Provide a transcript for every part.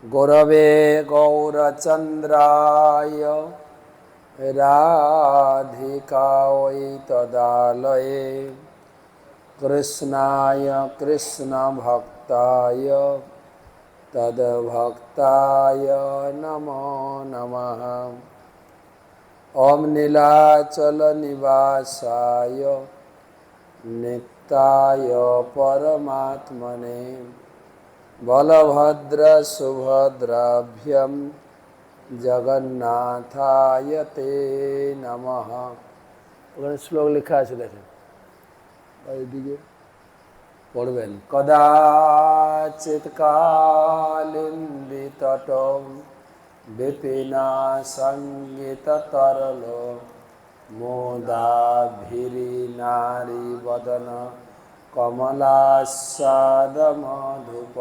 गुरवे गौरचन्द्राय राधिकायै तदालये कृष्णाय कृष्णभक्ताय तद्भक्ताय नमो नमः। ॐ नीलाचलनिवासाय नित्याय परमात्मने बलभद्र सुभद्राभ्यं जगन्नाथाय ते नमः। ওখানে শ্লোক লেখা আছে দেখেন, এইদিকে পড়বেন। কদাচিৎ কালীন বিতটং বিপিনা সঙ্গীত তরল মোদাভিরি নারী বদন কমলাস্বাদ মধুপ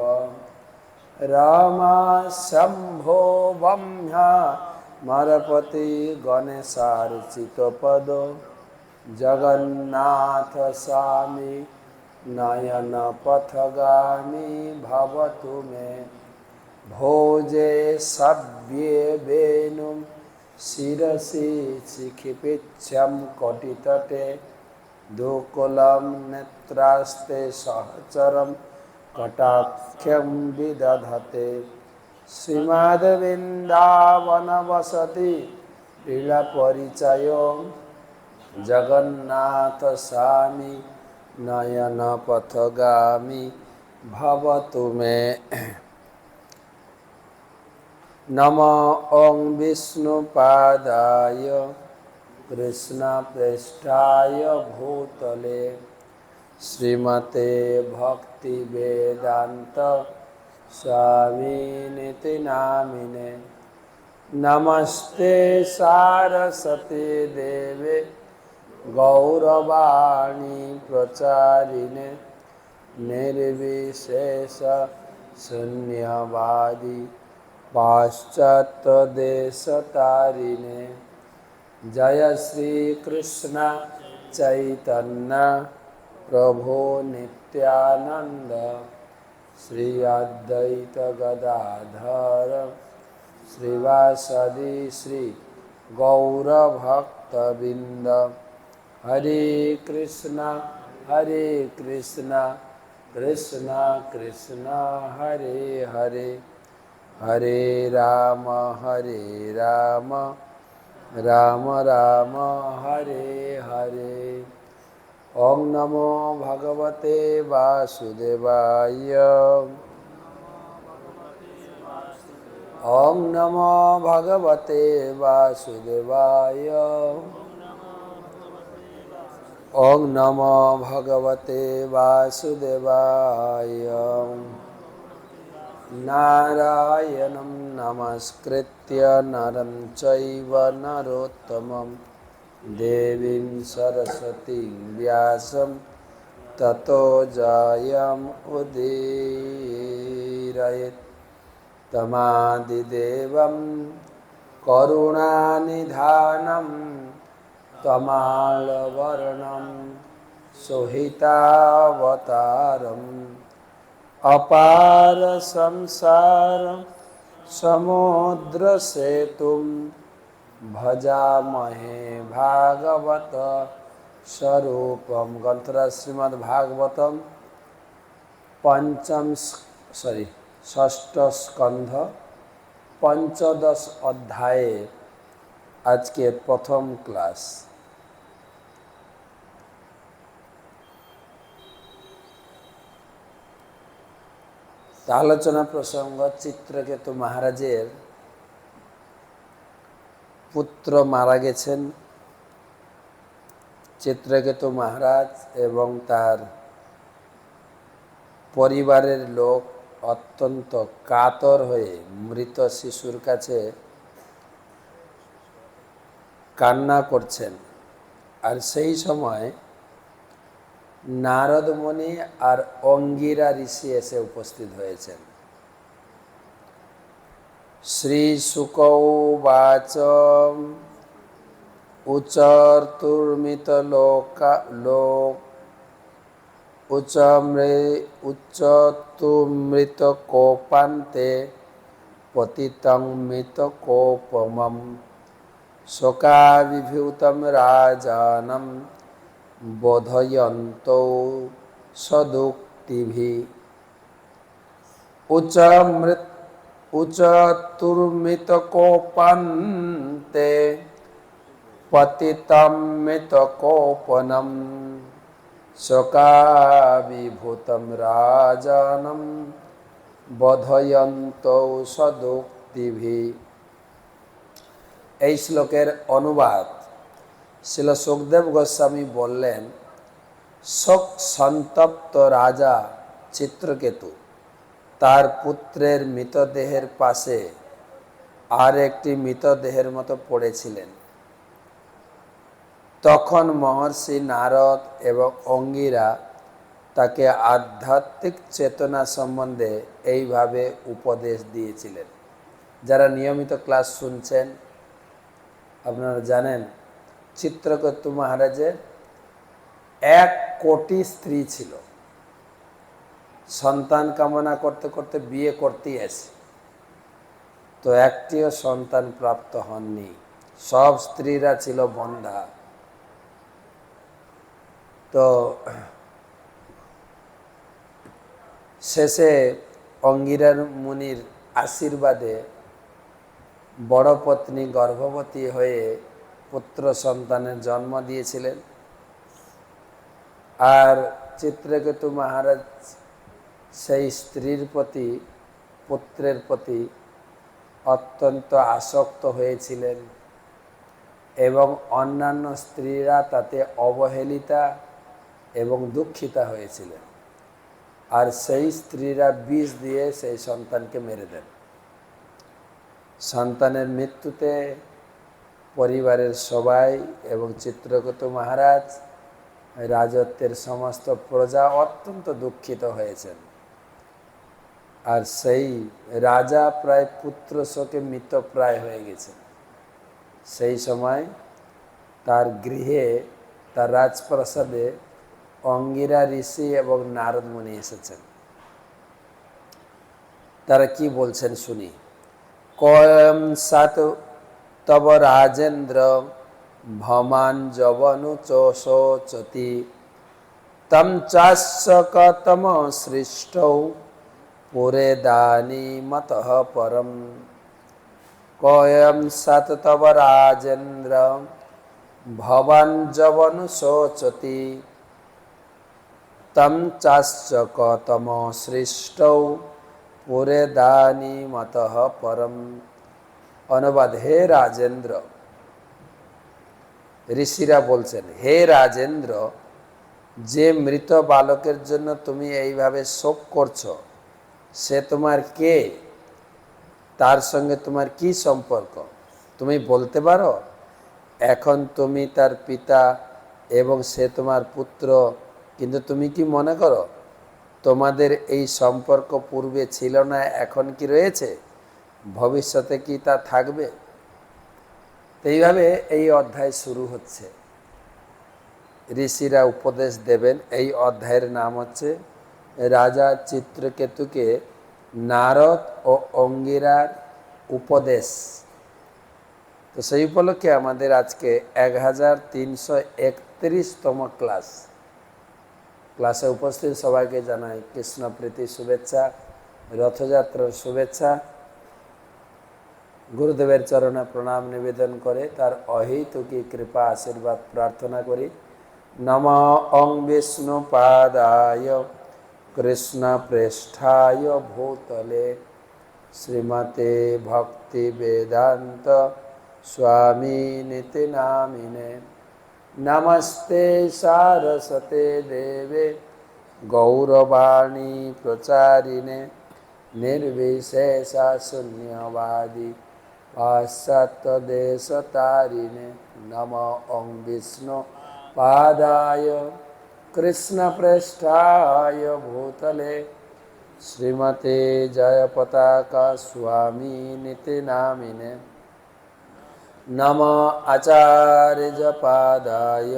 রমা শম্ভো ব্রহ্মা মরপতি গণেশার্চিত পদ জগন্নাথ স্বামী নয়ন পথগামী ভবতু মে ভোজে সব্যে বেণুম শিরসি চিক্ষিপিচ্ছম কটিতটে দুকুলম নেত্রাস্তে সহচরম কটাক্ষম বিদধতে শ্রীমদ্বৃন্দাবনবসতি লীলা পরিচয় জগন্নাথ স্বামী নয়ন পথগামী ভবতু মে। নমো ওং বিষ্ণুপাদায় কৃষ্ণপ্রেষ্ঠায় ভূতলে শ্রীমতে ভক্তিবেদান্ত স্বামিনিতি নামিনে। নমস্তে সারস্বতী দেবে গৌরবাণী প্রচারিণে নির্বিশেষ শূন্যবাদী পাশ্চাত্য দেশতারিণে। জয় শ্রী কৃষ্ণ চৈতন্য প্রভু নিত্যানন্দ শ্রী অদ্বৈত গদাধর শ্রীবাসদি শ্রী গৌরভক্তবৃন্দ। হরে কৃষ্ণ কৃষ্ণ কৃষ্ণ হরে হরে হরে রাম রাম রাম হরে হরে। ওং নমো ভগবতে বাসুদেবায় ওং নমো ভগবতে বাসুদেবায় ওং নমো ভগবতে বাসুদেবায়। নারায়ণং নমস্কৃত্য নরং চৈব নরোত্তমং দেবীং সরস্বতীং ব্যাসং ততো জয়মুদীরয়েৎ। তমাদিদেবং করুণানিধানং তমালবর্ণং সুহিতাবতারং অপার সংসার সমুদ্র সেতুম ভজামহে ভাগবত স্বরূপম। গ্রন্থরাজ শ্রীমদ্ ভাগবতম ষষ্ঠ স্কন্ধ পঞ্চদশ অধ্যায়ে আজকের প্রথম ক্লাস। আলোচনা প্রসঙ্গ চিত্রকেতু মহারাজের পুত্র মারা গেছেন। চিত্রকেতু মহারাজ এবং তার পরিবারের লোক অত্যন্ত কাতর হয়ে মৃত শিশুর কাছে কান্না করছেন। আর সেই সময় নারদ মুনি আর অঙ্গিরা ঋষি এসে উপস্থিত হয়েছেন। শ্রী শুক উবাচ উচর্তুর্মিত উচ্চতুমৃত কোপান্তে पतितं मितकोपमं शोकाविभूतं राजानं बोधयन्तौ सदुक्तिभिः उचतुर्मितकोपन्ते पतितं मितकोपनं शोकाविभूतं राजानं बोधयन्तौ सदुक्तिभिः। এই শ্লোকের অনুবাদ শ্রীল সুখদেব গোস্বামী বললেন, শোক সন্তপ্ত রাজা চিত্রকেতু তার পুত্রের মৃতদেহের পাশে আর একটি মৃতদেহের মতো পড়েছিলেন। তখন মহর্ষি নারদ এবং অঙ্গিরা তাকে আধ্যাত্মিক চেতনা সম্বন্ধে এইভাবে উপদেশ দিয়েছিলেন। যারা নিয়মিত ক্লাস শুনছেন আপনারা জানেন, চিত্রকেতু মহারাজের 1 কোটি স্ত্রী ছিল। সন্তান কামনা করতে করতে বিয়ে করতেই আসে, তো একটিও সন্তান প্রাপ্ত হননি। সব স্ত্রীরা ছিল বন্ধা। তো শেষে অঙ্গিরার মুনির আশীর্বাদে বড় পত্নী গর্ভবতী হয়ে পুত্র সন্তানের জন্ম দিয়েছিলেন। আর চিত্রকেতু মহারাজ সেই স্ত্রীর প্রতি, পুত্রের প্রতি অত্যন্ত আসক্ত হয়েছিলেন এবং অন্যান্য স্ত্রীরা তাতে অবহেলিতা এবং দুঃখিতা হয়েছিলেন। আর সেই স্ত্রীরা বিষ দিয়ে সেই সন্তানকে মেরে দেন। সন্তানের মৃত্যুতে পরিবারের সবাই এবং চিত্রকেতু মহারাজ, রাজত্বের সমস্ত প্রজা অত্যন্ত দুঃখিত হয়েছেন। আর সেই রাজা প্রায় পুত্র শোকে মৃতপ্রায় হয়ে গেছেন। সেই সময় তার গৃহে, তার রাজপ্রাসাদে অঙ্গিরা ঋষি এবং নারদ মুনি এসেছেন। তারা কি বলছেন শুনি। কয়ম সাত তব রাজেন্দ্র ভমান যবনু চোষোচতি তম চাস্যকতম সৃষ্টৌ পুরে দানি মতঃ পরম। কয়ম সাত তব রাজেন্দ্র ভবান যবনু শোচতি তম চাস্যকতম সৃষ্টৌ পুরে দানি মতঃ পরম। অনুবাদ, হে রাজেন্দ্র। ঋষিরা বলছেন, হে রাজেন্দ্র, যে মৃত বালকের জন্য তুমি এইভাবে শোক করছো, সে তোমার কে? তার সঙ্গে তোমার কি সম্পর্ক তুমি বলতে পারো? এখন তুমি তার পিতা এবং সে তোমার পুত্র, কিন্তু তুমি কি মনে করো তোমাদের এই সম্পর্ক পূর্বে ছিল না, এখন কি রয়েছে, ভবিষ্যতে কি তা থাকবে? এইভাবে এই অধ্যায় শুরু হচ্ছে। ঋষিরা উপদেশ দেবেন। এই অধ্যায়ের নাম হচ্ছে রাজা চিত্রকেতুকে নারদ ও অঙ্গিরার উপদেশ। তো সেই উপলক্ষে আমাদের আজকে 1331তম ক্লাস। ক্লাসে উপস্থিত সবাইকে জানাই কৃষ্ণপ্রীতি শুভেচ্ছা, রথযাত্রার শুভেচ্ছা। গুরুদেবের চরণে প্রণাম নিবেদন করে তার অহেতুকী কৃপা আশীর্বাদ প্রার্থনা করি। নমঃ ওং বিষ্ণুপাদায় কৃষ্ণপ্রেষ্ঠায় ভূতলে শ্রীমতে ভক্তি বেদান্ত স্বামিনিতি নামিনে। নমস্তে সারস্বতে দেবে গৌরবাণী প্রচারিণে নির্বিশেষা শূন্যবাদী পাশ্চাত্যদেশতারিণে। নমঃ ওং বিষ্ণু পাদায় কৃষ্ণপ্রেষ্ঠায় ভূতলে শ্রীমতে জয়পতাকা স্বামিনিতি নামিনে। নমঃ আচার্যপাদায়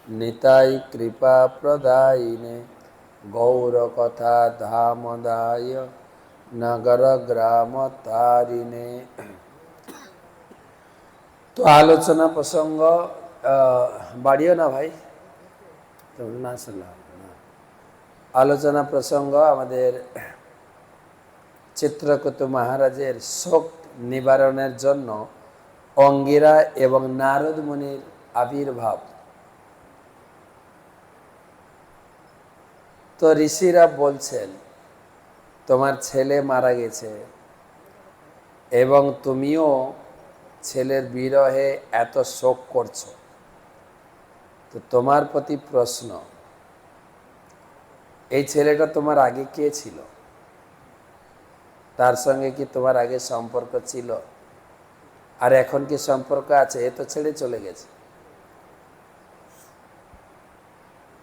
নিতাই কৃপা প্রদায়িনে গৌরকথা ধামদায় নগর গ্রাম তারিণে। তো আলোচনা প্রসঙ্গ বাড়িও না ভাই, না শুনলাম না। আলোচনা প্রসঙ্গ আমাদের চিত্রকূট মহারাজের শোক নিবারণের জন্য অঙ্গিরা এবং নারদ মুনির আবির্ভাব। তো ঋষিরা বলছেন তোমার ছেলে মারা গেছে এবং তুমিও ছেলের বিরহে এত শোক করছো, তো তোমার প্রতি প্রশ্ন, এই ছেলেটা তোমার আগে কে ছিল? তার সঙ্গে কি তোমার আগে সম্পর্ক ছিল? আর এখন কি সম্পর্ক আছে? এ তো ছেড়ে চলে গেছে,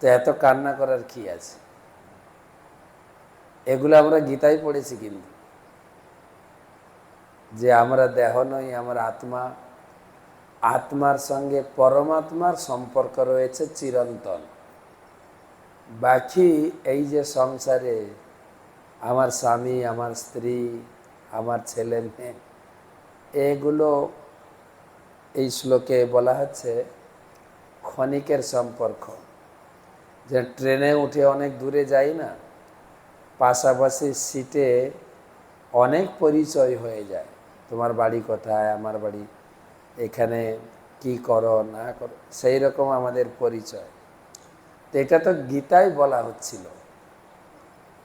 তো এত কান্না করার কি আছে? এগুলো আমরা গীতায় পড়েছি কিন্তু, যে আমরা দেহ নই, আমার আত্মা, আত্মার সঙ্গে পরমাত্মার সম্পর্ক রয়েছে চিরন্তন। বাকি এই যে সংসারে আমার স্বামী, আমার স্ত্রী, আমার ছেলে মেয়ে, এগুলো এই শ্লোকে বলা হচ্ছে ক্ষণিকের সম্পর্ক। যে ট্রেনে উঠে অনেক দূরে যাই না, পাশাপাশি সিটে অনেক পরিচয় হয়ে যায়, তোমার বাড়ি কোথায়, আমার বাড়ি এখানে, কি করো না করো, সেই রকম আমাদের পরিচয়। তো এটা তো গীতায় বলা হচ্ছিল,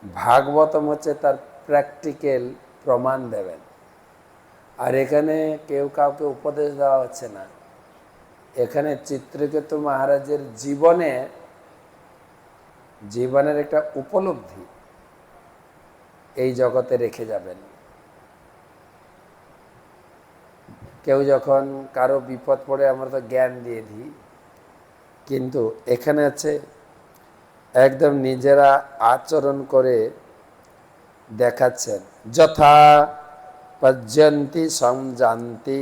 ভাগবতম হচ্ছে তার প্র্যাকটিক্যাল প্রমাণ দেবেন। আর এখানে কেউ কাউকে উপদেশ দেওয়া হচ্ছে না, এখানে চিত্রকেতু মহারাজের জীবনের একটা উপলব্ধি এই জগতে রেখে যাবেন। কেউ যখন কারো বিপদ পড়ে আমরা তো জ্ঞান দিয়ে দিই, কিন্তু এখানে আছে একদম নিজেরা আচরণ করে দেখাচ্ছেন। যথা পর্যন্তি সংজান্তি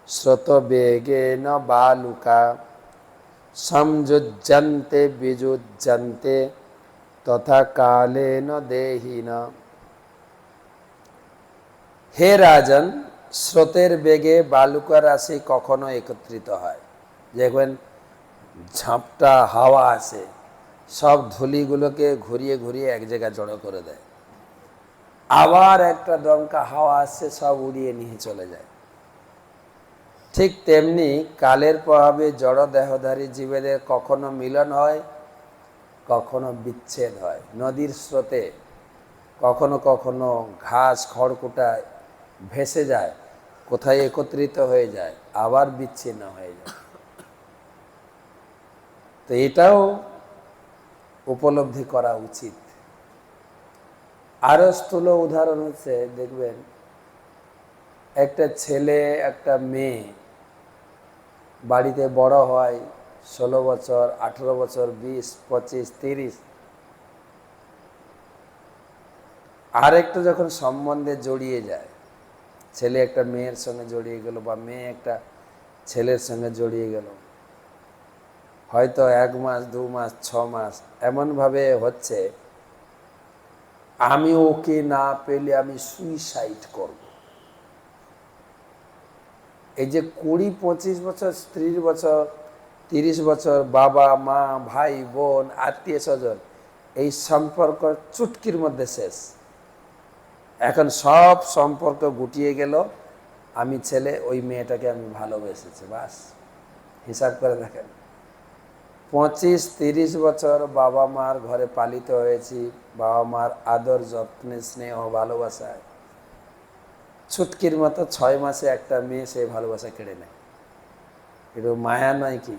স্রোত বেগেন বালুকা সংযুজ্যন্তে বিযুজ্যন্তে তথা কালেন দেহিন। হে রাজন, স্রোতের বেগে বালুকা রাশি কখনো একত্রিত হয়, দেখবেন ঝাপটা হাওয়া আসে, সব ধুলিগুলোকে ঘুরিয়ে ঘুরিয়ে এক জায়গায় জড়ো করে দেয়, আবার একটা দমকা হাওয়া আসছে, সব উড়িয়ে নিয়ে চলে যায়। ঠিক তেমনি কালের প্রভাবে জড় দেহধারী জীবেদের কখনো মিলন হয়, কখনো বিচ্ছেদ হয়। নদীর স্রোতে কখনো কখনো ঘাস খড়কুটা ভেসে যায়, কোথায় একত্রিত হয়ে যায়, আবার বিচ্ছিন্ন হয়ে যায়। তো এটাও উপলব্ধি করা উচিত। আরো স্থূল উদাহরণ হচ্ছে, দেখবেন একটা ছেলে একটা মেয়ে বাড়িতে বড় হয়, 16 বছর, 18 বছর, 20, 25, 30, আর একটা যখন সম্বন্ধে জড়িয়ে যায়, ছেলে একটা মেয়ের সঙ্গে জড়িয়ে গেল বা মেয়ে একটা ছেলের সঙ্গে জড়িয়ে গেল, হয়তো 1 মাস, 2 মাস, 6 মাস এমনভাবে হচ্ছে, আমি ওকে না পেলে আমি সুইসাইড করব। এই যে 20-25 বছর, 30 বছর, 30 বছর বাবা মা ভাই বোন আত্মীয় স্বজন, এই সম্পর্ক চুটকির মধ্যে শেষ। এখন সব সম্পর্ক গুটিয়ে গেল, আমি ছেলে, ওই মেয়েটাকে আমি ভালোবেসেছি, বাস। হিসাব করে দেখেন, 25-30 বছর বাবা মার ঘরে পালিত হয়েছি, বাবা মার আদর যত্নে স্নেহ ভালোবাসায়, ছুটকির মতো 6 মাসে একটা মেয়ে সেই ভালোবাসা কেড়ে নেয়। এটা মায়া নয় কি?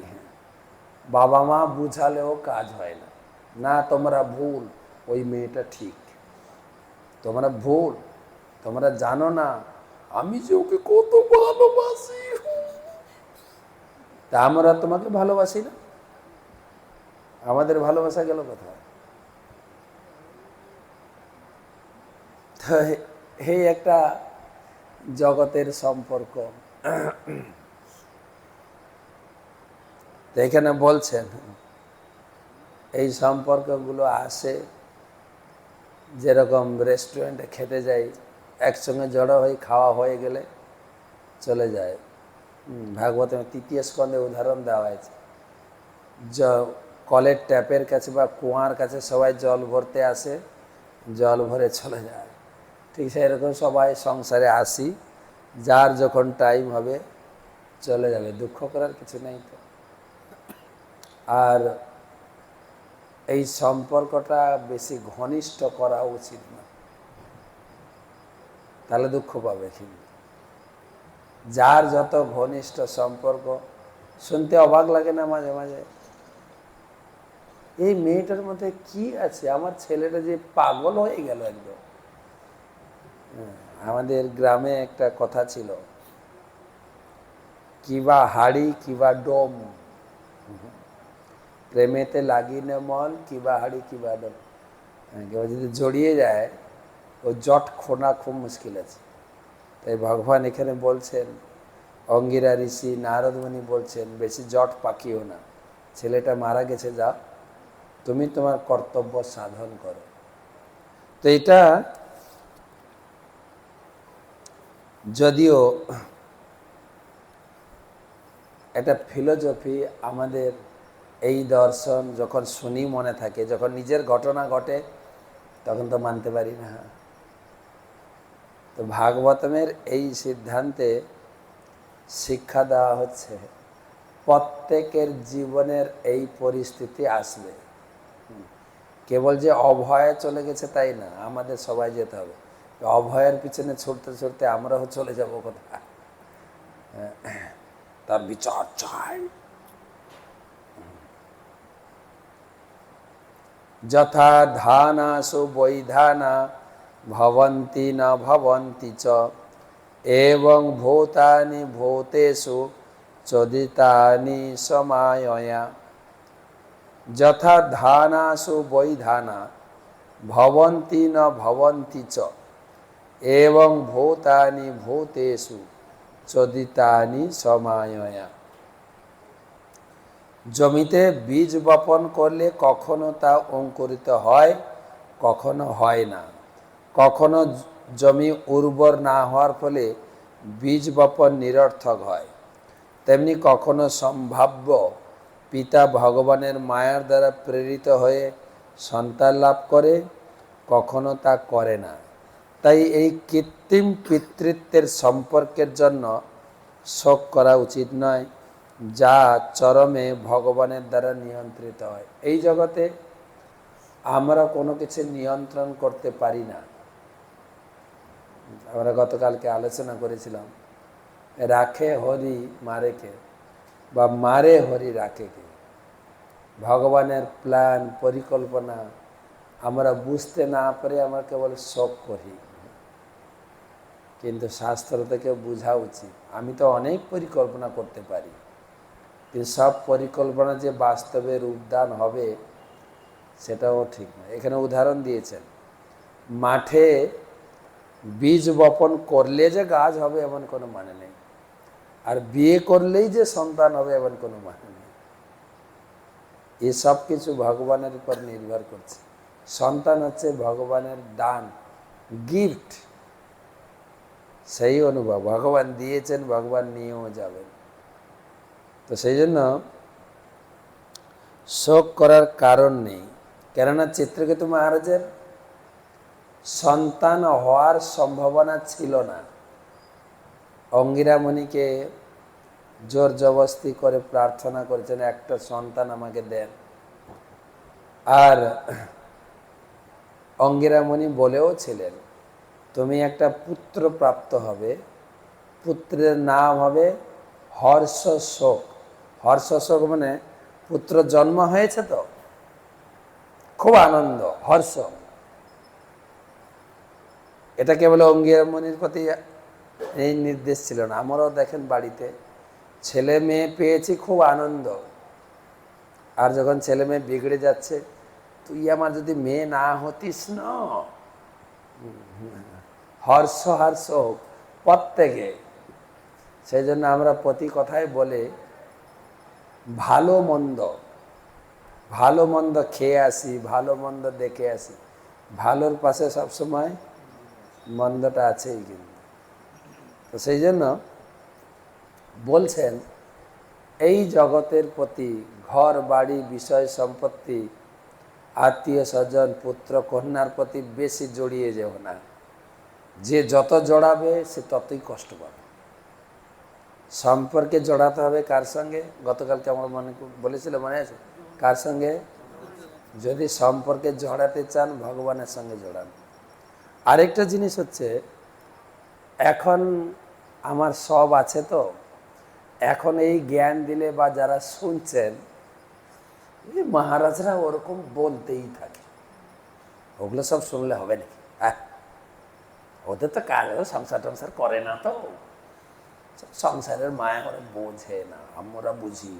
বাবা মা বুঝালেও কাজ হয় না। না, তোমরা ভুল, ওই মেয়েটা ঠিক, তোমরা ভুল, তোমরা জানো না আমি যে ওকে কত ভালোবাসি। তা আমরা তোমাকে ভালোবাসি না, আমাদের ভালোবাসা গেল কোথায়? তো এই একটা জগতের সম্পর্ক। তো এখানে বলছেন এই সম্পর্কগুলো আসে যেরকম রেস্টুরেন্টে খেতে যাই, একসঙ্গে জড়ো হয়ে খাওয়া হয়ে গেলে চলে যায়। ভাগবতে তৃতীয় স্কন্ধে উদাহরণ দেওয়া হয়েছে, কলের ট্যাপের কাছে বা কুয়ার কাছে সবাই জল ভরতে আসে, জল ভরে চলে যায়। ঠিক সেরকম সবাই সংসারে আসি, যার যখন টাইম হবে চলে যাবে, দুঃখ করার কিছু নেই তো। আর এই সম্পর্কটা বেশি ঘনিষ্ঠ করা উচিত না, তাহলে দুঃখ পাবে। কিন্তু যার যত ঘনিষ্ঠ সম্পর্ক, শুনতে অবাক লাগে না মাঝে মাঝে, এই মেয়েটার মধ্যে কি আছে, আমার ছেলেটা যে পাগল হয়ে গেল একদম। আমাদের গ্রামে একটা কথা ছিল, কিবা হাড়ি কিবা ডোম, প্রেমেতে লাগি না মন, কিবা হাড়ি কিবা ডোম। কেউ যদি জড়িয়ে যায়, ও জট খোনা খুব মুশকিল আছে। তাই ভগবান এখানে বলছেন, অঙ্গিরা ঋষি নারদ মুনি বলছেন, বেশি জট পাকিও না, ছেলেটা মারা গেছে, যাও তুমি তোমার কর্তব্য সাধন করো। তো এটা যদিও একটা ফিলোসফি, আমাদের এই দর্শন যখন শুনি মনে থাকে, যখন নিজের ঘটনা ঘটে তখন তো মানতে পারি না। তো ভাগবতমের এই সিদ্ধান্তে শিক্ষা দেওয়া হচ্ছে, প্রত্যেকের জীবনের এই পরিস্থিতি আসবে। কেবল যে অভয়ে চলে গেছে তাই না, আমাদের সবাই যেতে হবে। অভয়ের পিছনে ছুটতে ছুটতে আমরাও চলে যাব কোথায়, তার বিচার চাই। যথা ধানাসু বৈধানা ভবন্তি না ভবন্তি চ, এবং ভূতানি ভূতেষু চোদিতানি সমায়য়া। যথা ধানাসু বৈধানা ভবন্তি না ভবন্তি চ, এবং ভূতানি ভূতেষু চোদিতানি সমায়য়া। জমিতে বীজ বপন করলে কখনো তা অঙ্কুরিত হয়, কখনো হয় না। কখনো জমি উর্বর না হওয়ার ফলে বীজ বপন নিরর্থক হয়। তেমনি কখনো সম্ভাব্য পিতা ভগবানের মায়ার দ্বারা প্রেরিত হয়ে সন্তান লাভ করে, কখনো তা করে না। তাই এই কৃত্রিম পিতৃত্বের সম্পর্কের জন্য শোক করা উচিত নয়, যা চরমে ভগবানের দ্বারা নিয়ন্ত্রিত হয়। এই জগতে আমরা কোনো কিছু নিয়ন্ত্রণ করতে পারি না। আমরা গতকালকে আলোচনা করেছিলাম, রাখে হরি মারে কে, বা মারে হরি রাখে কে। ভগবানের প্ল্যান পরিকল্পনা আমরা বুঝতে না পারে, আমরা কেবল শোক করি। কিন্তু শাস্ত্র থেকে বোঝা উচিত, আমি তো অনেক পরিকল্পনা করতে পারি, কিন্তু সব পরিকল্পনা যে বাস্তবে রূপদান হবে সেটাও ঠিক না। এখানে উদাহরণ দিয়েছেন, মাঠে বীজ বপন করলে যে গাছ হবে এমন কোনো মানে নেই, আর বিয়ে করলেই যে সন্তান হবে এমন কোনো মানে নেই। এসব কিছু ভগবানের উপর নির্ভর করছে। সন্তান হচ্ছে ভগবানের দান, গিফট। সেই অনুভব ভগবান দিয়েছেন, ভগবান নিয়েও যাবেন। তো সেই জন্য শোক করার কারণ নেই। কেননা চিত্রকেতু মহারাজের সন্তান হওয়ার সম্ভাবনা ছিল না। অঙ্গিরা মুনিকে জোর জবস্তি করে প্রার্থনা করেছেন, একটা সন্তান আমাকে দেন। আর অঙ্গিরা মুনি বলেও ছিলেন, তুমি একটা পুত্র প্রাপ্ত হবে, পুত্রের নাম হবে হর্ষ শোক। হর্ষ শোক মানে পুত্র জন্ম হয়েছে তো খুব আনন্দ, হর্ষ। এটা কেবল অঙ্গিরা মুনির প্রতি এই নির্দেশ ছিল না, আমরাও দেখেন বাড়িতে ছেলে মেয়ে পেয়েছি খুব আনন্দ, আর যখন ছেলে মেয়ে বিগড়ে যাচ্ছে, তুই আমার যদি মেয়ে না হতিস না, হর্ষ হর্ষ প্রত্যেকে। সেই জন্য আমরা প্রতি কথায় বলে, ভালো মন্দ খেয়ে আসি, ভালো মন্দ দেখে আসি, ভালোর পাশে সবসময় মন্দটা আছেই কিন্তু। তো সেই জন্য বলছেন এই জগতের প্রতি ঘর বাড়ি বিষয় সম্পত্তি আত্মীয় স্বজন পুত্র কন্যার প্রতি বেশি জড়িয়ে যেও না। যে যত জড়াবে সে ততই কষ্ট পাবে। সম্পর্কে জড়াতে হবে কার সঙ্গে? গতকালকে আমরা বলেছিল মনে আছে? কার সঙ্গে? যদি সম্পর্কে জড়াতে চান ভগবানের সঙ্গে জড়ান। আরেকটা জিনিস হচ্ছে, এখন আমার সব আছে তো, এখন এই জ্ঞান দিলে বা যারা শুনছেন এই মহারাজরা ওরকম বলতেই থাকে, ওগুলো সব শুনলে হবে নাকি? হ্যাঁ, ওদের তো কাজ সংসার টংসার করে না, তো সংসারের মায়া করে বোঝে না, আমরা বুঝি।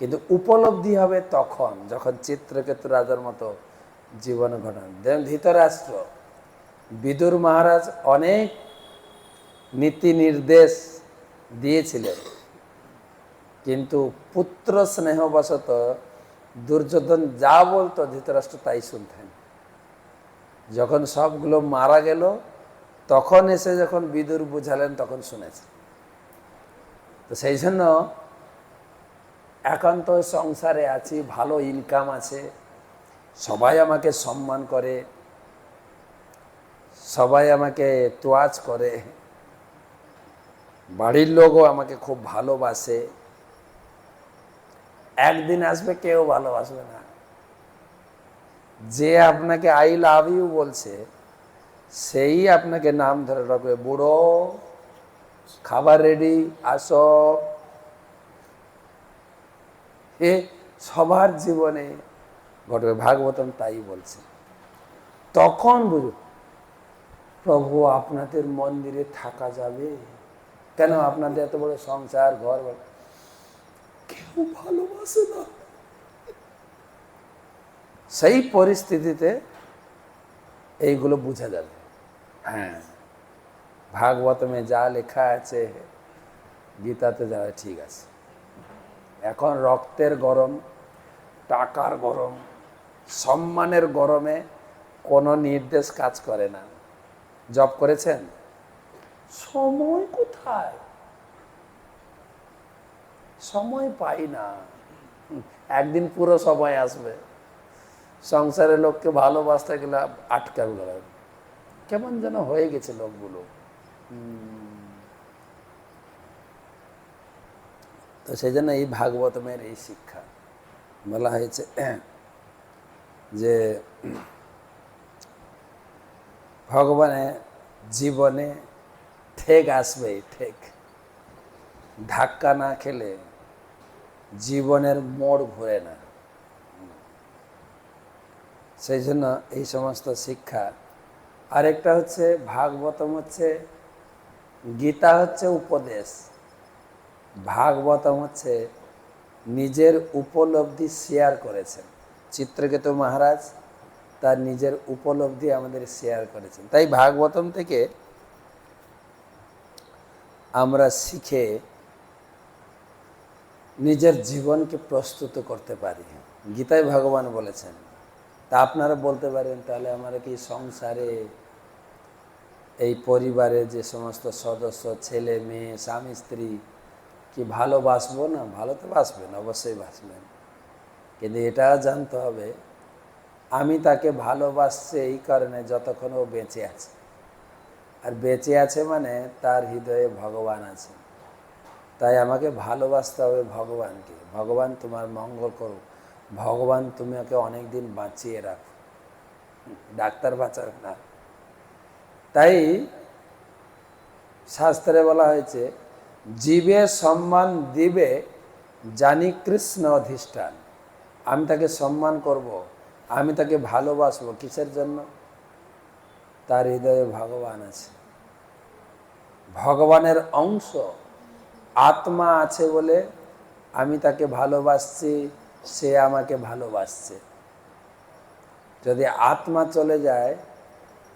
কিন্তু উপলব্ধি হবে তখন যখন চিত্রকেতু রাজার মতো জীবন ঘটান। ধৃতরাষ্ট্র বিদুর মহারাজ অনেক নীতি নির্দেশ দিয়েছিলেন, কিন্তু পুত্র স্নেহবশত দুর্যোধন যা বলতো ধৃতরাষ্ট্র তাই শুনতেন। যখন সবগুলো মারা গেল তখন এসে যখন বিদুর বুঝালেন তখন শুনেছে। তো সেই জন্য এখন তো সংসারে আছি, ভালো ইনকাম আছে, সবাই আমাকে সম্মান করে, সবাই আমাকে তোয়াজ করে, বাড়ির লোকও আমাকে খুব ভালোবাসে। একদিন আসবে কেউ ভালোবাসবে না। যে আপনাকে আই লাভ ইউ বলছে সেই আপনাকে নাম ধরে রাখবে, বুড়ো খাবার রেডি, আসো। এ সবার জীবনে ঘটবে, ভাগবতম তাই বলছে। তখন বুঝো প্রভু আপনাদের মন্দিরে থাকা যাবে কেন? আপনাদের এত বড় সংসার ঘর, কেউ ভালোবাসে না। সেই পরিস্থিতিতে এইগুলো বোঝা যাবে। হ্যাঁ, ভাগবতমে যা লেখা আছে গীতাতে যা ঠিক আছে। এখন রক্তের গরম, টাকার গরম, সম্মানের গরমে কোনো নির্দেশ কাজ করে না। জব করেছেন, সময় কোথায়? সময় পাই না। একদিন পুরো সময় আসবে, সংসারের লোককে ভালোবাসতে গেলে আটকাবে গেল, কেমন যেন হয়ে গেছে লোকগুলো। তো সেই জন্য এই ভাগবতমের এই শিক্ষা বলা হয়েছে যে ভগবানের জীবনে ঠেক আসবে, ঠেক ধাক্কা না খেলে জীবনের মোড় ঘুরে না। সেই জন্য এই সমস্ত শিক্ষা। আরেকটা হচ্ছে ভাগবতম হচ্ছে, গীতা হচ্ছে উপদেশ, ভাগবতম হচ্ছে নিজের উপলব্ধি শেয়ার করেছেন। চিত্রকেতু মহারাজ তার নিজের উপলব্ধি আমাদের শেয়ার করেছেন। তাই ভাগবতম থেকে আমরা শিখে নিজের জীবনকে প্রস্তুত করতে পারি। গীতায় ভগবান বলেছেন। তা আপনারা বলতে পারেন, তাহলে আমরা কি সংসারে এই পরিবারের যে সমস্ত সদস্য, ছেলে মেয়ে স্বামী স্ত্রী কি ভালোবাসবো না? ভালো তো বাসবেন, অবশ্যই বাসবেন, কিন্তু এটা জানতে হবে আমি তাকে ভালোবাসছি এই কারণে যতক্ষণ ও বেঁচে আছে। আর বেঁচে আছে মানে তার হৃদয়ে ভগবান আছে। তাই আমাকে ভালোবাসতে হবে ভগবানকে। ভগবান তোমার মঙ্গল করুক, ভগবান তুমি ওকে অনেক দিন বাঁচিয়ে রাখো, ডাক্তার বাঁচাবে না। তাই শাস্ত্রে বলা হয়েছে, জীবে সম্মান দিবে জানি কৃষ্ণ অধিষ্ঠান। আমি তাকে সম্মান করব, আমি তাকে ভালোবাসবো, কিসের জন্য? তার হৃদয়ে ভগবান আছে, ভগবানের অংশ আত্মা আছে বলে আমি তাকে ভালোবাসছি, সে আমাকে ভালোবাসছে। যদি আত্মা চলে যায়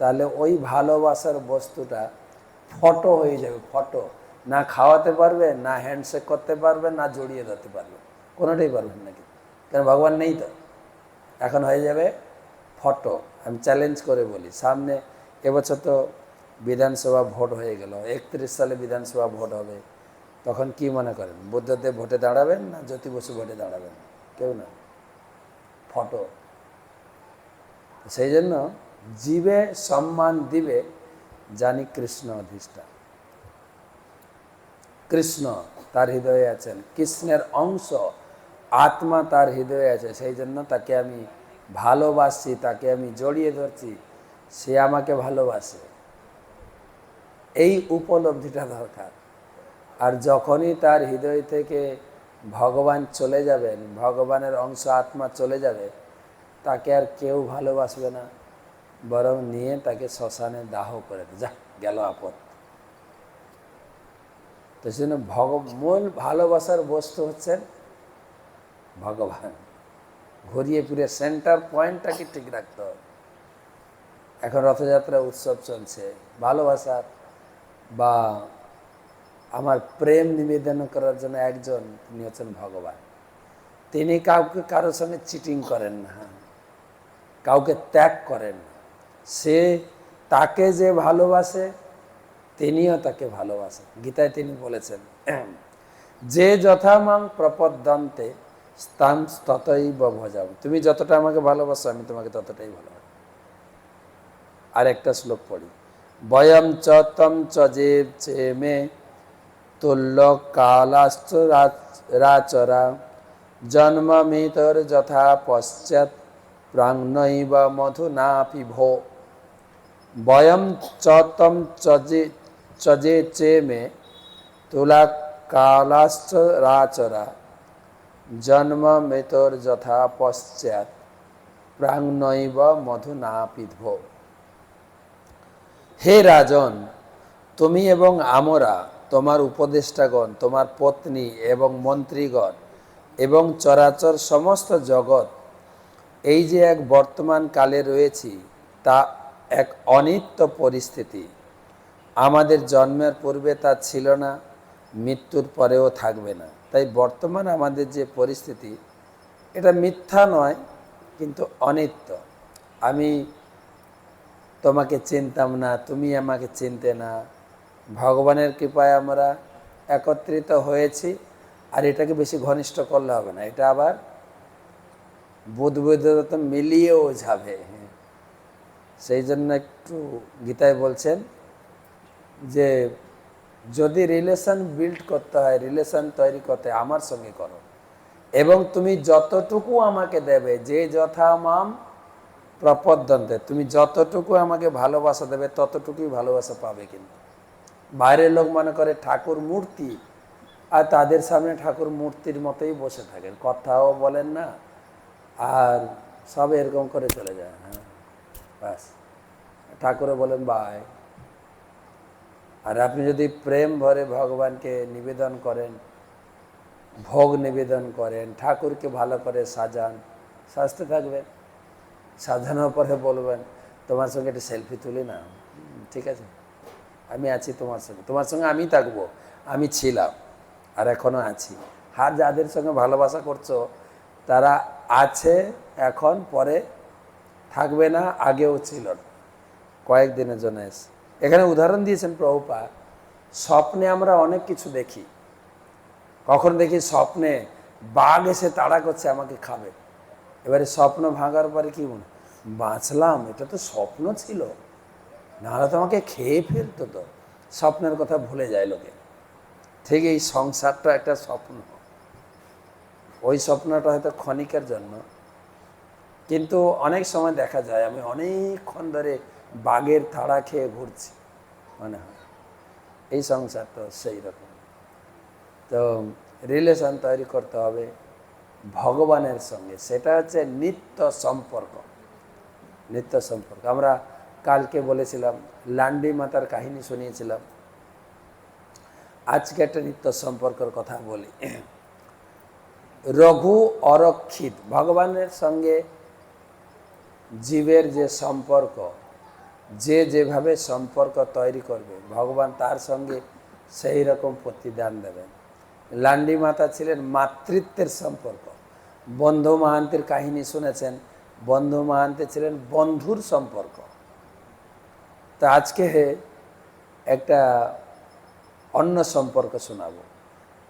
তাহলে ওই ভালোবাসার বস্তুটা ফটো হয়ে যাবে, ফটো। না খাওয়াতে পারবে, না হ্যান্ডশেক করতে পারবে, না জড়িয়ে ধরতে পারবে, কোনোটাই পারবেন না। কেন ভগবান নেই তো। এখন হয়ে যাবে ফটো। আমি চ্যালেঞ্জ করে বলি, সামনে এবছর তো বিধানসভা ভোট হয়ে গেল, 31 সালে বিধানসভা ভোট হবে, তখন কি মনে করেন? বুদ্ধদেব ভোটে দাঁড়াবেন না জ্যোতি বসু ভোটে দাঁড়াবেন? কেউ না, ফটো। সেই জন্য জীবে সম্মান দিবে জানি কৃষ্ণ অধিষ্ঠান। কৃষ্ণ তার হৃদয়ে আছেন, কৃষ্ণের অংশ আত্মা তার হৃদয়ে আছে, সেই জন্য তাকে আমি ভালোবাসি, তাকে আমি জড়িয়ে ধরছি, সে আমাকে ভালোবাসে। এই উপলব্ধিটা দরকার। আর যখনই তার হৃদয় থেকে ভগবান চলে যাবেন, ভগবানের অংশ আত্মা চলে যাবে, তাকে আর কেউ ভালোবাসবে না, বরং নিয়ে তাকে শ্মশানে দাহ করে যা গেল আপদ। তো সেজন্য মূল ভালোবাসার বস্তু হচ্ছেন ভগবান। ঘুরিয়ে ফিরে সেন্টার পয়েন্টটাকে ঠিক রাখতে হবে। এখন রথযাত্রা উৎসব চলছে, ভালোবাসার বা আমার প্রেম নিবেদন করার জন্য একজন, তিনি হচ্ছেন ভগবান। তিনি কাউকে কারোর সঙ্গে চিটিং করেন না, কাউকে ত্যাগ করেন না। সে তাকে যে ভালোবাসে তিনিও তাকে ভালোবাসেন। গীতায় তিনি বলেছেন, যে যথা মাং প্রপদ্যন্তে স্তাং ততৈব ভজামি। তুমি যতটা আমাকে ভালোবাসো আমি তোমাকে ততটাই ভালোবাসি। আর একটা শ্লোক পড়ি, বয়ম চ তম চ জীব চেমে তুল্য কালাশ্চ রাচরা জন্মমিতর যথা পশ্চাৎ প্রাঙ্নৈব মধুনা পিভো। বয়ম চ তম চজে চেমে তুলা কালাশ্চ রাচরা জন্মমিতর যথা পশ্চাৎ প্রাঙ্নৈব মধুনা পিভো। হে রাজন, তুমি এবং আমরা, তোমার উপদেষ্টাগণ, তোমার পত্নী এবং মন্ত্রীগণ এবং চরাচর সমস্ত জগৎ, এই যে এক বর্তমান কালে রয়েছি তা এক অনিত্য পরিস্থিতি। আমাদের জন্মের পূর্বে তা ছিল না, মৃত্যুর পরেও থাকবে না। তাই বর্তমান আমাদের যে পরিস্থিতি, এটা মিথ্যা নয়, কিন্তু অনিত্য। আমি তোমাকে চিনতাম না, তুমি আমাকে চিনতে না, ভগবানের কৃপায় আমরা একত্রিত হয়েছি। আর এটাকে বেশি ঘনিষ্ঠ করলে হবে না, এটা আবার বুদ্ধিবৃত্ত মিলিয়েও যাবে। সেই জন্য একটু গীতায় বলছেন যে যদি রিলেশন বিল্ড করতে হয়, রিলেশন তৈরি করতে আমার সঙ্গে করো, এবং তুমি যতটুকু আমাকে দেবে, যে যথা মাম প্রপদ্যন্তে, তুমি যতটুকু আমাকে ভালোবাসা দেবে ততটুকুই ভালোবাসা পাবে। কিন্তু বাইরের লোক মনে করে ঠাকুর মূর্তি, আর তাদের সামনে ঠাকুর মূর্তির মতোই বসে থাকেন, কথাও বলেন না, আর সব এরকম করে চলে যায়। হ্যাঁ ব্যাস, ঠাকুরও বলেন বাই। আর আপনি যদি প্রেম ভরে ভগবানকে নিবেদন করেন, ভোগ নিবেদন করেন, ঠাকুরকে ভালো করে সাজান, সাজতে থাকবেন, সাজানোর পরে বলবেন তোমার সঙ্গে একটা সেলফি তুলি না, ঠিক আছে, আমি আছি তোমার সঙ্গে, তোমার সঙ্গে আমি থাকবো, আমি ছিলাম আর এখনও আছি। আর যাদের সঙ্গে ভালোবাসা করছো তারা আছে এখন, পরে থাকবে না, আগেও ছিল না, কয়েকদিনের জন্য এসে। এখানে উদাহরণ দিয়েছেন প্রভুপাদ, স্বপ্নে আমরা অনেক কিছু দেখি। কখন দেখি স্বপ্নে বাঘ এসে তাড়া করছে আমাকে খাবে, এবারে স্বপ্ন ভাঙার পরে কি মনে, বাঁচলাম, এটা তো স্বপ্ন ছিল, নাহলে তো আমাকে খেয়ে ফেলতো। তো স্বপ্নের কথা ভুলে যায় লোকে। ঠিক এই সংসারটা একটা স্বপ্ন, ওই স্বপ্নটা হয়তো ক্ষণিকের জন্য, কিন্তু অনেক সময় দেখা যায় আমি অনেকক্ষণ ধরে বাঘের তাড়া খেয়ে ঘুরছি মনে হয়। এই সংসারটা সেই রকম। তো রিলেশন তৈরি করতে হবে ভগবানের সঙ্গে, সেটা হচ্ছে নিত্য সম্পর্ক। নিত্য সম্পর্ক আমরা কালকে বলেছিলাম, লান্ডি মাতার কাহিনী শুনিয়েছিলাম। আজকে একটা নিত্য সম্পর্কের কথা বলি। রঘু অরক্ষিত, ভগবানের সঙ্গে জীবের যে সম্পর্ক, যে যেভাবে সম্পর্ক তৈরি করবে ভগবান তার সঙ্গে সেই রকম প্রতিদান দেবেন। লান্ডি মাতা ছিলেন মাতৃত্বের সম্পর্ক, বন্ধু মাহান্তির কাহিনী শুনেছেন। বন্ধু মাহান্তি ছিলেন বন্ধুর সম্পর্ক। তা আজকে একটা অন্য সম্পর্ক শোনাবো।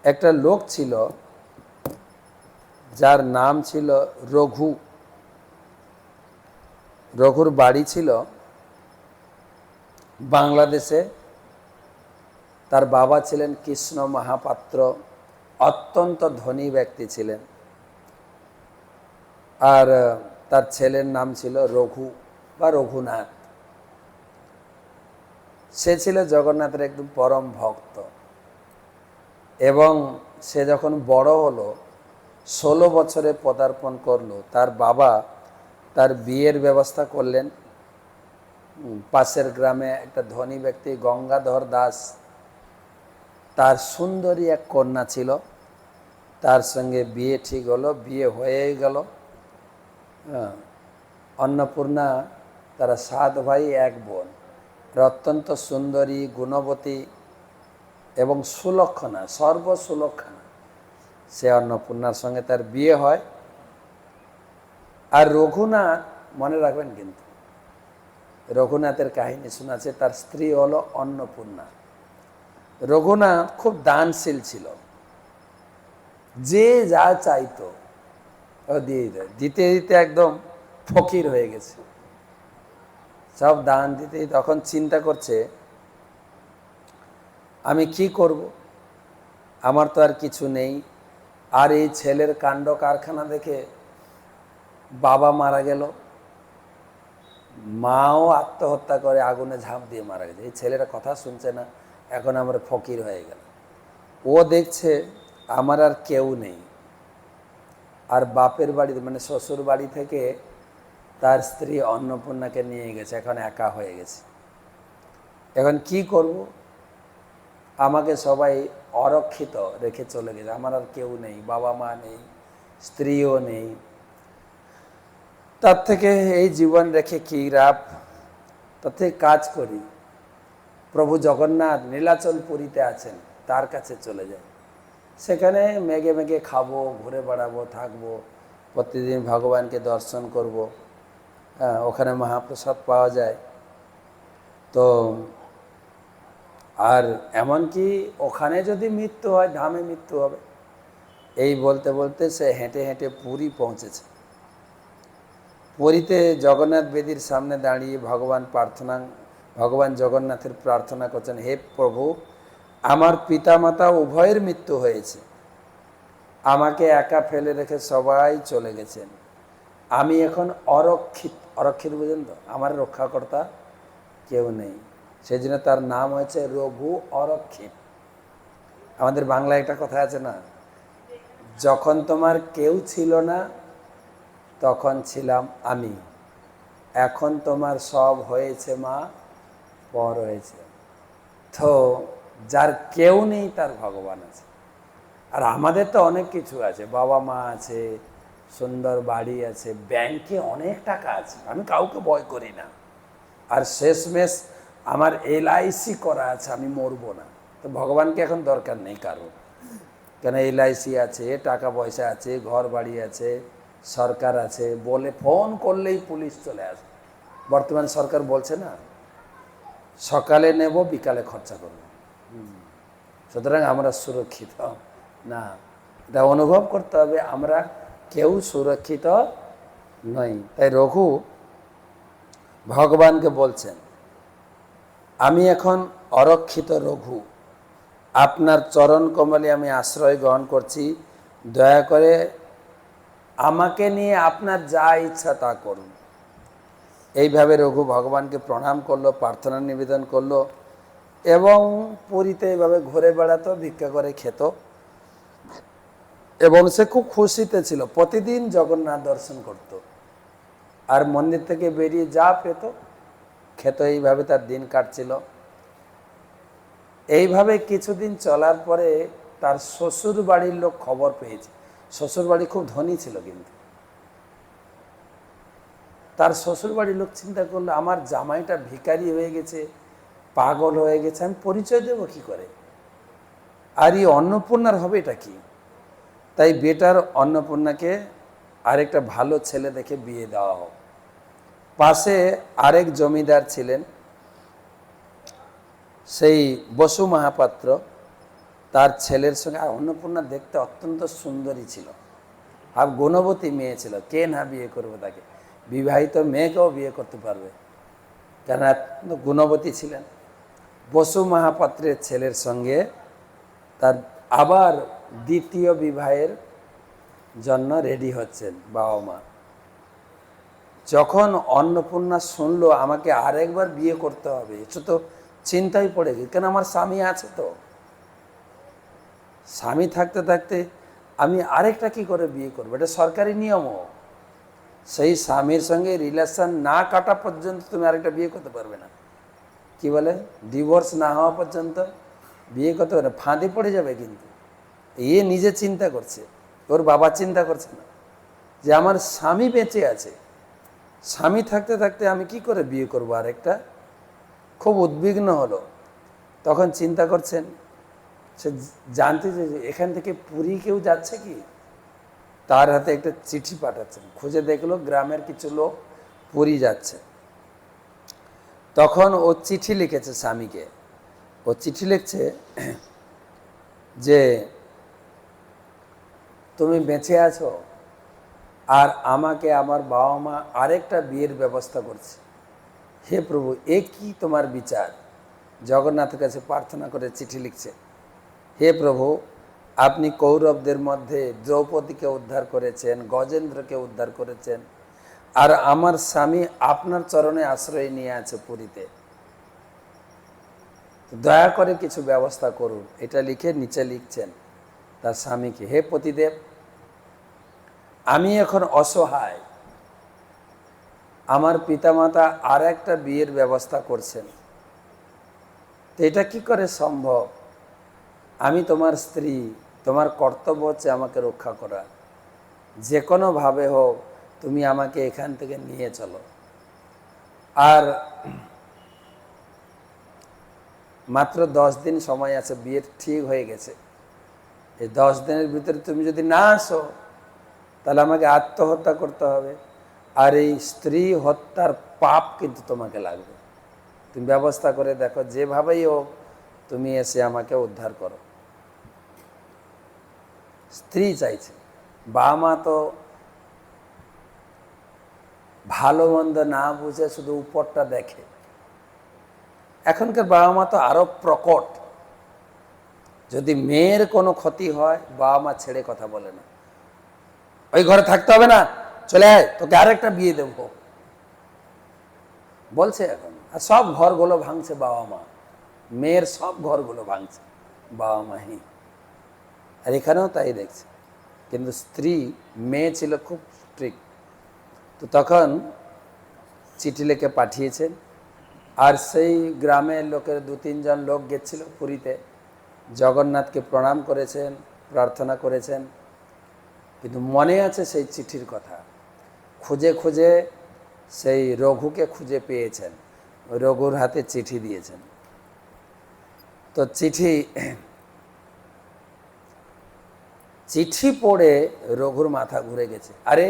একটা লোক ছিল যার নাম ছিল রঘু। রঘুর বাড়ি ছিল বাংলাদেশে। তার বাবা ছিলেন কৃষ্ণ মহাপাত্র, অত্যন্ত ধনী ব্যক্তি ছিলেন। আর তার ছেলের নাম ছিল রঘু বা রঘুনাথ। সে ছিল জগন্নাথের একদম পরম ভক্ত। এবং সে যখন বড় হলো, 16 বছরে পদার্পণ করলো, তার বাবা তার বিয়ের ব্যবস্থা করলেন। পাশের গ্রামে একটা ধনী ব্যক্তি গঙ্গাধর দাস, তার সুন্দরী এক কন্যা ছিল, তার সঙ্গে বিয়ে ঠিক হলো। বিয়ে হয়েই গেল। অন্নপূর্ণা, তারা 7 ভাই 1 বোন। অত্যন্ত সুন্দরী, গুণবতী এবং সুলক্ষণা, সর্বসুলক্ষণা সে অন্নপূর্ণার সঙ্গে তার বিয়ে হয়। আর রঘুনাথ, মনে রাখবেন কিন্তু, রঘুনাথের কাহিনী শোনাছে। তার স্ত্রী হলো অন্নপূর্ণা। রঘুনাথ খুব দানশীল ছিল। যে যা চাইতো ও দিয়ে দেয়। দিতে দিতে একদম ফকির হয়ে গেছে। সব দান দিতে তখন চিন্তা করছে, আমি কি করব, আমার তো আর কিছু নেই। আর এই ছেলের কাণ্ড কারখানা দেখে বাবা মারা গেল, মাও আত্মহত্যা করে আগুনে ঝাঁপ দিয়ে মারা গেছে। এই ছেলেরা কথা শুনছে না, এখন আমরা ফকির হয়ে গেল। ও দেখছে আমার আর কেউ নেই। আর বাপের বাড়িতে মানে শ্বশুর বাড়ি থেকে তার স্ত্রী অন্নপূর্ণাকে নিয়ে গেছে, এখন একা হয়ে গেছে। এখন কি করব, আমাকে সবাই অরক্ষিত রেখে চলে গেছে, আমার আর কেউ নেই, বাবা মা নেই, স্ত্রীও নেই। তার থেকে এই জীবন রেখে কী লাভ, তার থেকে কাজ করি, প্রভু জগন্নাথ নীলাচল পুরীতে আছেন, তার কাছে চলে যায়। সেখানে মেঘে মেঘে খাবো, ঘুরে বেড়াবো, থাকবো, প্রতিদিন ভগবানকে দর্শন করব। ওখানে মহাপ্রসাদ পাওয়া যায়। তো আর এমনকি ওখানে যদি মৃত্যু হয়, ধামে মৃত্যু হবে। এই বলতে বলতে সে হেঁটে হেঁটে পুরী পৌঁছেছে। পুরীতে জগন্নাথ বেদির সামনে দাঁড়িয়ে ভগবান জগন্নাথের প্রার্থনা করছেন, হে প্রভু, আমার পিতামাতা উভয়ের মৃত্যু হয়েছে, আমাকে একা ফেলে রেখে সবাই চলে গেছেন, আমি এখন অরক্ষিত। অরক্ষিত বুঝেন তো, আমার রক্ষাকর্তা কেউ নেই। সেই জন্য তার নাম হয়েছে রঘু অরক্ষিত। আমাদের বাংলায় একটা কথা আছে না, যখন তোমার কেউ ছিল না তখন ছিলাম আমি, এখন তোমার সব হয়েছে মা, পর হয়েছে। তো যার কেউ নেই তার ভগবান আছে। আর আমাদের তো অনেক কিছু আছে, বাবা মা আছে, সুন্দর বাড়ি আছে, ব্যাংকে অনেক টাকা আছে, আমি কাউকে ভয় করি না। আর শেষমেশ আমার LIC করা আছে, আমি মরবো না। তো ভগবানকে এখন দরকার নেই কারো, কেন LIC আছে, টাকা পয়সা আছে, ঘর বাড়ি আছে, সরকার আছে, বলে ফোন করলেই পুলিশ চলে আসে। বর্তমান সরকার বলছে না, সকালে নেব বিকালে খরচা করব। সুতরাং আমরা সুরক্ষিত না, এটা অনুভব করতে হবে, আমরা কেউ সুরক্ষিত নই। তাই রঘু ভগবানকে বলছেন, আমি এখন অরক্ষিত রঘু, আপনার চরণ কমলে আমি আশ্রয় গ্রহণ করছি, দয়া করে আমাকে নিয়ে আপনার যা ইচ্ছা তা করুন। এইভাবে রঘু ভগবানকে প্রণাম করলো, প্রার্থনা নিবেদন করলো এবং পুরীতে এইভাবে ঘুরে বেড়াতো, ভিক্ষা করে খেত এবং সে খুব খুশিতে ছিল। প্রতিদিন জগন্নাথ দর্শন করত আর মন্দির থেকে বেরিয়ে যা পেত খেত। এইভাবে তার দিন কাটছিল। এইভাবে কিছুদিন চলার পরে তার শ্বশুর বাড়ির লোক খবর পেয়েছে। শ্বশুর বাড়ি খুব ধনী ছিল, কিন্তু তার শ্বশুর বাড়ির লোক চিন্তা করলো, আমার জামাইটা ভিখারি হয়ে গেছে, পাগল হয়ে গেছে, আমি পরিচয় দেবো কি করে, আর এই অন্নপূর্ণার হবে এটা কি। তাই বেটার অন্নপূর্ণাকে আরেকটা ভালো ছেলে দেখে বিয়ে দেওয়া হোক। পাশে আরেক জমিদার ছিলেন, সেই বসু মহাপাত্র, তার ছেলের সঙ্গে, আর অন্নপূর্ণা দেখতে অত্যন্ত সুন্দরী ছিল, আর গুণবতী মেয়ে ছিল, কে না বিয়ে করবে তাকে, বিবাহিত মেয়েকেও বিয়ে করতে পারবে, কেন এত গুণবতী ছিলেন। বসু মহাপাত্রের ছেলের সঙ্গে তার আবার দ্বিতীয় বিবাহের জন্য রেডি হচ্ছেন বাবা মা। যখন অন্নপূর্ণা শুনলো আমাকে আরেকবার বিয়ে করতে হবে, এটা তো চিন্তায় পড়ে গেল, কেন আমার স্বামী আছে তো, স্বামী থাকতে থাকতে আমি আরেকটা কি করে বিয়ে করবো, এটা সরকারি নিয়মও, সেই স্বামীর সঙ্গে রিলেশন না কাটা পর্যন্ত তুমি আরেকটা বিয়ে করতে পারবে না, কি বলে ডিভোর্স না হওয়া পর্যন্ত বিয়ে করতে পারবে না, ফাঁদে পড়ে যাবে। কিন্তু এ নিজে চিন্তা করছে, ওর বাবা চিন্তা করছে না যে আমার স্বামী বেঁচে আছে, স্বামী থাকতে থাকতে আমি কি করে বিয়ে করবো আরেকটা, খুব উদ্বিগ্ন হলো। তখন চিন্তা করছেন, সে জানতে যে এখান থেকে পুরী কেউ যাচ্ছে কি, তার হাতে একটা চিঠি পাঠাচ্ছেন, খুঁজে দেখলো গ্রামের কিছু লোক পুরী যাচ্ছে। তখন ও চিঠি লিখেছে স্বামীকে, ও চিঠি লিখছে যে তুমি বেঁচে আছো, আর আমাকে আমার বাবা মা আরেকটা বিয়ের ব্যবস্থা করছে, হে প্রভু এ কি তোমার বিচার। জগন্নাথের কাছে প্রার্থনা করে চিঠি লিখছে, হে প্রভু আপনি কৌরবদের মধ্যে দ্রৌপদীকে উদ্ধার করেছেন, গজেন্দ্রকে উদ্ধার করেছেন, আর আমার স্বামী আপনার চরণে আশ্রয় নিয়ে আছে পুরীতে, দয়া করে কিছু ব্যবস্থা করুন। এটা লিখে নিচে লিখছেন তার স্বামীকে, হে পতিদেব আমি এখন অসহায়, আমার পিতামাতা আর একটা বিয়ের ব্যবস্থা করছেন, তো এটা কি করে সম্ভব, আমি তোমার স্ত্রী, তোমার কর্তব্য হচ্ছে আমাকে রক্ষা করা, যে কোনোভাবে হোক তুমি আমাকে এখান থেকে নিয়ে চলো। আর মাত্র 10 দিন সময় আছে, বিয়ে ঠিক হয়ে গেছে, এই 10 দিনের ভিতরে তুমি যদি না আসো তাহলে আমাকে আত্মহত্যা করতে হবে, আর এই স্ত্রী হত্যার পাপ কিন্তু তোমাকে লাগবে, তুমি ব্যবস্থা করে দেখো, যেভাবেই হোক তুমি এসে আমাকে উদ্ধার করো। স্ত্রী চাইছে, বাবা মা তো ভালো মন্দ না বুঝে শুধু উপরটা দেখে, এখনকার বাবা মা তো আরো প্রকট, যদি মেয়ের কোনো ক্ষতি হয় বাবা মা ছেড়ে কথা বলে না, ওই ঘরে থাকতে হবে না, চলে আয়, তোকে আরেকটা বিয়ে দেবো বলছে এখন। আর সব ঘরগুলো ভাঙছে বাবা মা, মেয়ের সব ঘরগুলো ভাঙছে বাবা মাই, আর এখানেও তাই দেখছে। কিন্তু স্ত্রী, মেয়ে ছিল খুব স্ট্রিক্ট, তো তখন চিঠি লিখে পাঠিয়েছেন, আর সেই গ্রামের লোকের 2-3 জন লোক গেছিল পুরীতে, জগন্নাথকে প্রণাম করেছেন, প্রার্থনা করেছেন, কিন্তু মনে আছে সেই চিঠির কথা, খুঁজে খুঁজে সেই রঘুকে খুঁজে পেয়েছেন, রঘুর হাতে চিঠি দিয়েছেন। তো চিঠি পড়ে রঘুর মাথা ঘুরে গেছে, আরে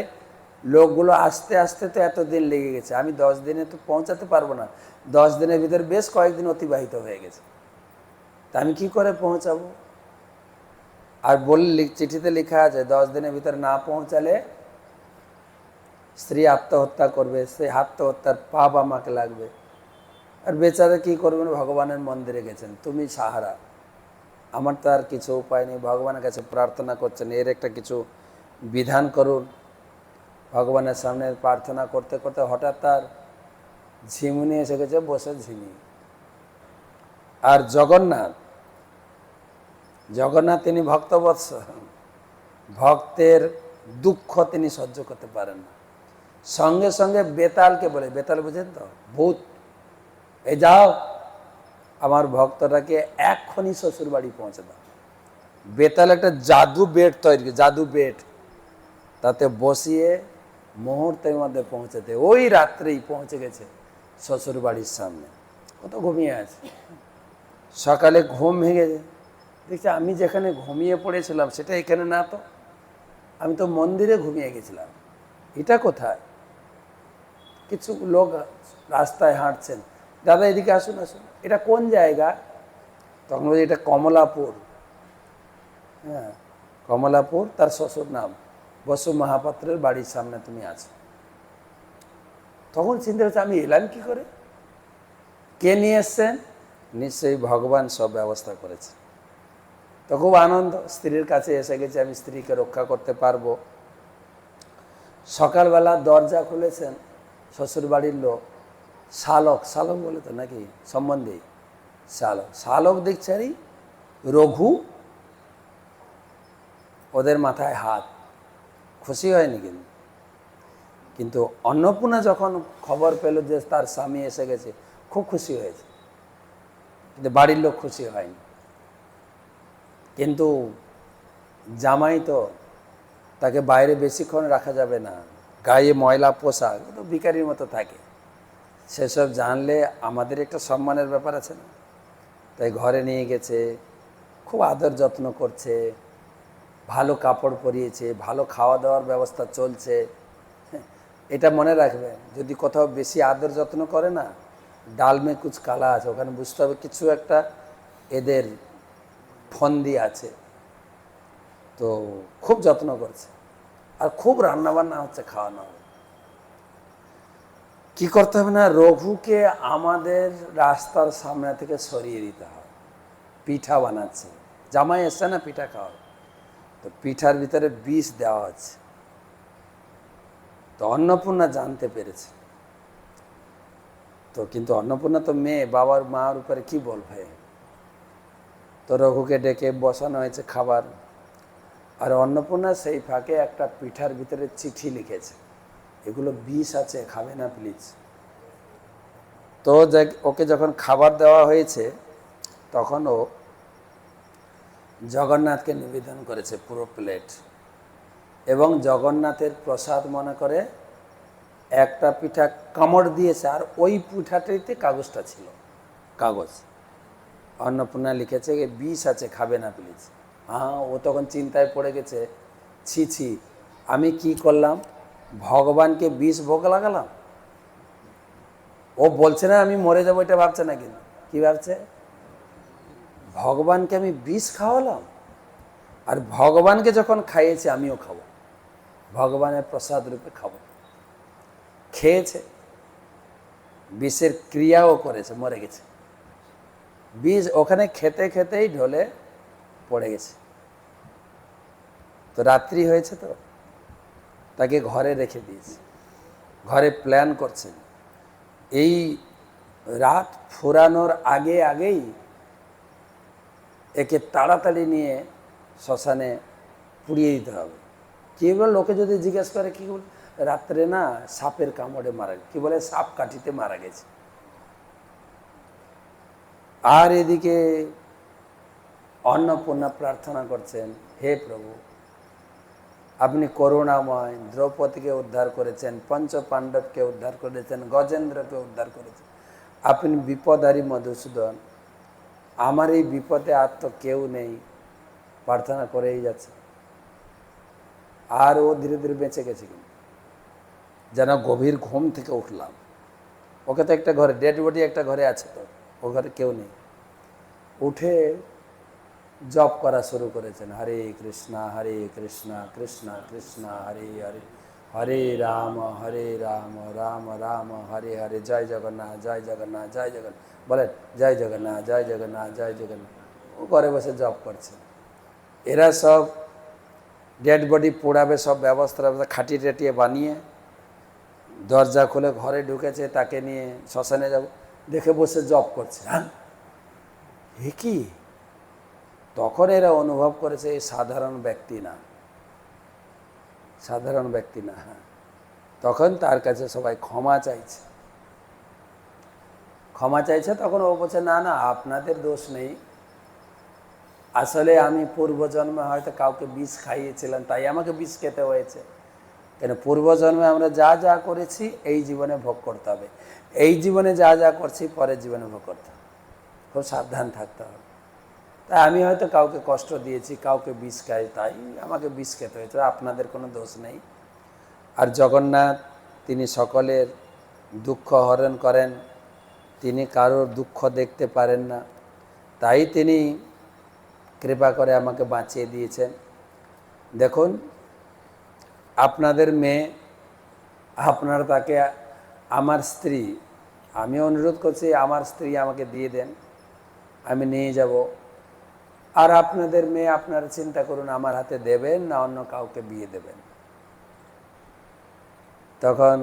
লোকগুলো আসতে আসতে তো এতদিন লেগে গেছে, আমি 10 দিনে তো পৌঁছাতে পারবো না, 10 দিনের ভিতরে বেশ কয়েকদিন অতিবাহিত হয়ে গেছে, তা আমি কি করে পৌঁছাবো। আর চিঠিতে লেখা আছে 10 দিনের ভিতরে না পৌঁছালে স্ত্রী আত্মহত্যা করবে, সেই আত্মহত্যার পাপ আমাকে লাগবে। আর বেচারা কি করবেন, ভগবানের মন্দিরে গেছেন, তুমি সাহারা, আমার তো আর কিছু উপায় নেই, ভগবানের কাছে প্রার্থনা করছেন এর একটা কিছু বিধান করুন। ভগবানের সামনে প্রার্থনা করতে করতে হঠাৎ তার ঝিমুনি এসে গেছে, বসে ঝিমি। আর জগন্নাথ তিনি ভক্তবৎসল, ভক্তের দুঃখ তিনি সহ্য করতে পারেন না, সঙ্গে সঙ্গে বেতালকে বলে, বেতাল বুঝেন তো, ভূত, এই যাও আমার ভক্তটাকে এক্ষুনি শ্বশুর বাড়ি পৌঁছে দাও। বেতাল একটা জাদু বেড তৈরি, জাদু বেড, তাতে বসিয়ে মুহূর্তের মধ্যে পৌঁছেতে, ওই রাত্রেই পৌঁছে গেছে শ্বশুর বাড়ির সামনে, কত ঘুমিয়ে আছে। সকালে ঘুম ভেঙে দেখছি আমি যেখানে ঘুমিয়ে পড়েছিলাম সেটা এখানে না, তো আমি তো মন্দিরে ঘুমিয়ে গেছিলাম, এটা কোথায়? কিছু লোক রাস্তায় হাঁটছেন, দাদা এদিকে আসুন আসুন, এটা কোন জায়গা? তখন বলছি এটা কমলাপুর। হ্যাঁ, কমলাপুর, তার শ্বশুর নাম বসু মহাপাত্রের বাড়ির সামনে তুমি আছো। তখন চিন্তা হচ্ছে আমি এলাম কি করে, কে নিয়ে এসছেন? নিশ্চয়ই ভগবান সব ব্যবস্থা করেছে। তো খুব আনন্দ, স্ত্রীর কাছে এসে গেছে, আমি স্ত্রীকে রক্ষা করতে পারবো। সকালবেলা দরজা খুলেছেন শ্বশুর বাড়ির লোক, শালক, শালক বলে তো নাকি সম্বন্ধে, শালক, শালক দেখছে আরে রঘু, ওদের মাথায় হাত, খুশি হয়নি কিন্তু অন্নপূর্ণা যখন খবর পেল যে তার স্বামী এসে গেছে, খুব খুশি হয়েছে, কিন্তু বাড়ির লোক খুশি হয়নি। কিন্তু জামাই তো, তাকে বাইরে বেশিক্ষণ রাখা যাবে না, গায়ে ময়লা পোশাক, তো ভিখারির মতো থাকে, সেসব জানলে আমাদের একটা সম্মানের ব্যাপার আছে না। তাই ঘরে নিয়ে গেছে, খুব আদর যত্ন করছে, ভালো কাপড় পরিয়েছে, ভালো খাওয়া দাওয়ার ব্যবস্থা চলছে। এটা মনে রাখবেন, যদি কোথাও বেশি আদর যত্ন করে না, ডাল মে কুচ কালা আছে, ওখানে বুঝতে হবে কিছু একটা এদের ফন্দি আছে। তো খুব যত্ন করছে, আর খুব রান্নাবান্না হচ্ছে, খাওয়ানো হবে। কী করতে হবে না, রঘুকে আমাদের রাস্তার সামনে থেকে সরিয়ে দিতে হবে। পিঠা বানাচ্ছে, জামাই এসছে না পিঠা খাওয়া, তো পিঠার ভিতরে বিষ দেওয়া আছে। তো অন্নপূর্ণা জানতে পেরেছে, তো কিন্তু অন্নপূর্ণা তো মেয়ে, বাবার মার উপরে কি বলবে। তো রঘুকে ডেকে বসানো হয়েছে খাবার, আর অন্নপূর্ণা সেই ফাঁকে একটা পিঠার ভিতরে চিঠি লিখেছে, এগুলো বিষ আছে, খাবে না প্লিজ। তো ওকে যখন খাবার দেওয়া হয়েছে, তখন ও জগন্নাথকে নিবেদন করেছে পুরো প্লেট, এবং জগন্নাথের প্রসাদ মনে করে একটা পিঠা কামড় দিয়েছে, আর ওই পিঠাটিতে কাগজটা ছিল, কাগজ। অন্নপূর্ণা লিখেছে বিষ আছে, খাবে না প্লিজ। হ্যাঁ, ও তখন চিন্তায় পড়ে গেছে, ছি ছি, আমি কি করলাম, ভগবানকে বিষ ভোগ লাগালাম। ও বলছে না আমি মরে যাবো, এটা ভাবছে না, কিন্তু কি ভাবছে, ভগবানকে আমি বিষ খাওয়ালাম, আর ভগবানকে যখন খাইয়েছে আমিও খাবো, ভগবানের প্রসাদ রূপে খাবো। খেয়েছে, বিষের ক্রিয়াও করেছে, মরে গেছে। বিষ ওখানে খেতে খেতেই ঢলে পড়ে গেছে। তো রাত্রি হয়েছে, তো তাকে ঘরে রেখে দিয়েছে, ঘরে প্ল্যান করছেন এই রাত ফুরানোর আগেই একে তাড়াতাড়ি নিয়ে শ্মশানে পুড়িয়ে দিতে হবে। কি বলে, লোকে যদি জিজ্ঞেস করে কি বলে, রাত্রে না সাপের কামড়ে মারা, কি বলে, সাপ কাঠিতে মারা গেছে। আর এদিকে অন্নপূর্ণা প্রার্থনা করছেন, হে প্রভু, আপনি করুণাময়, দ্রৌপদীকে উদ্ধার করেছেন, পঞ্চ পাণ্ডবকে উদ্ধার করেছেন, গজেন্দ্রকে উদ্ধার করেছেন, আপনি বিপদারী মধুসূদন, আমার এই বিপদে আর তো কেউ নেই, প্রার্থনা করেই যাচ্ছে। আর ও ধীরে ধীরে বেঁচে গেছে, কিন্তু যেন গভীর ঘুম থেকে উঠলাম। ওকে তো একটা ঘরে, ডেড বডি একটা ঘরে আছে, তো ও ঘরে কেউ নেই। উঠে জপ করা শুরু করেছেন, হরে কৃষ্ণা কৃষ্ণ কৃষ্ণ হরে হরে, হরে রাম রাম রাম হরে হরে, জয় জগন্নাথ জয় জগন্নাথ জয় জগন্নাথ, বলেন জয় জগন্নাথ জয় জগন্নাথ জয় জগন্নাথ। ও ঘরে বসে জপ করছে। এরা সব ডেড বডি পোড়াবে, সব ব্যবস্থা খাটিয়ে টাটিয়ে বানিয়ে দরজা খুলে ঘরে ঢুকেছে, তাকে নিয়ে শ্মশানে যাব, দেখে বসে জপ করছে। হ্যাঁ, এ কি? তখন এরা অনুভব করেছে এই সাধারণ ব্যক্তি না, সাধারণ ব্যক্তি না। হ্যাঁ, তখন তার কাছে সবাই ক্ষমা চাইছে, ক্ষমা চাইছে। তখন ও বলছে, না না, আপনাদের দোষ নেই, আসলে আমি পূর্বজন্মে হয়তো কাউকে বিষ খাইয়েছিলাম, তাই আমাকে বিষ খেতে হয়েছে। কেন, পূর্বজন্মে আমরা যা যা করেছি এই জীবনে ভোগ করতে হবে, এই জীবনে যা যা করছি পরের জীবনে ভোগ করতে হবে, খুব সাবধান থাকতে হবে। তাই আমি হয়তো কাউকে কষ্ট দিয়েছি, কাউকে বিষ খাই, তাই আমাকে বিষ খেতে হয়েছে, আপনাদের কোনো দোষ নেই। আর জগন্নাথ তিনি সকলের দুঃখ হরণ করেন, তিনি কারোর দুঃখ দেখতে পারেন না, তাই তিনি কৃপা করে আমাকে বাঁচিয়ে দিয়েছেন। দেখুন আপনাদের মেয়ে, আপনারা তাকে আমার স্ত্রী, আমি অনুরোধ করছি আমার স্ত্রী আমাকে দিয়ে দেন, আমি নিয়ে যাব। আর আপনাদের মেয়ে আপনারা চিন্তা করুন আমার হাতে দেবেন না অন্য কাউকে বিয়ে দেবেন। তখন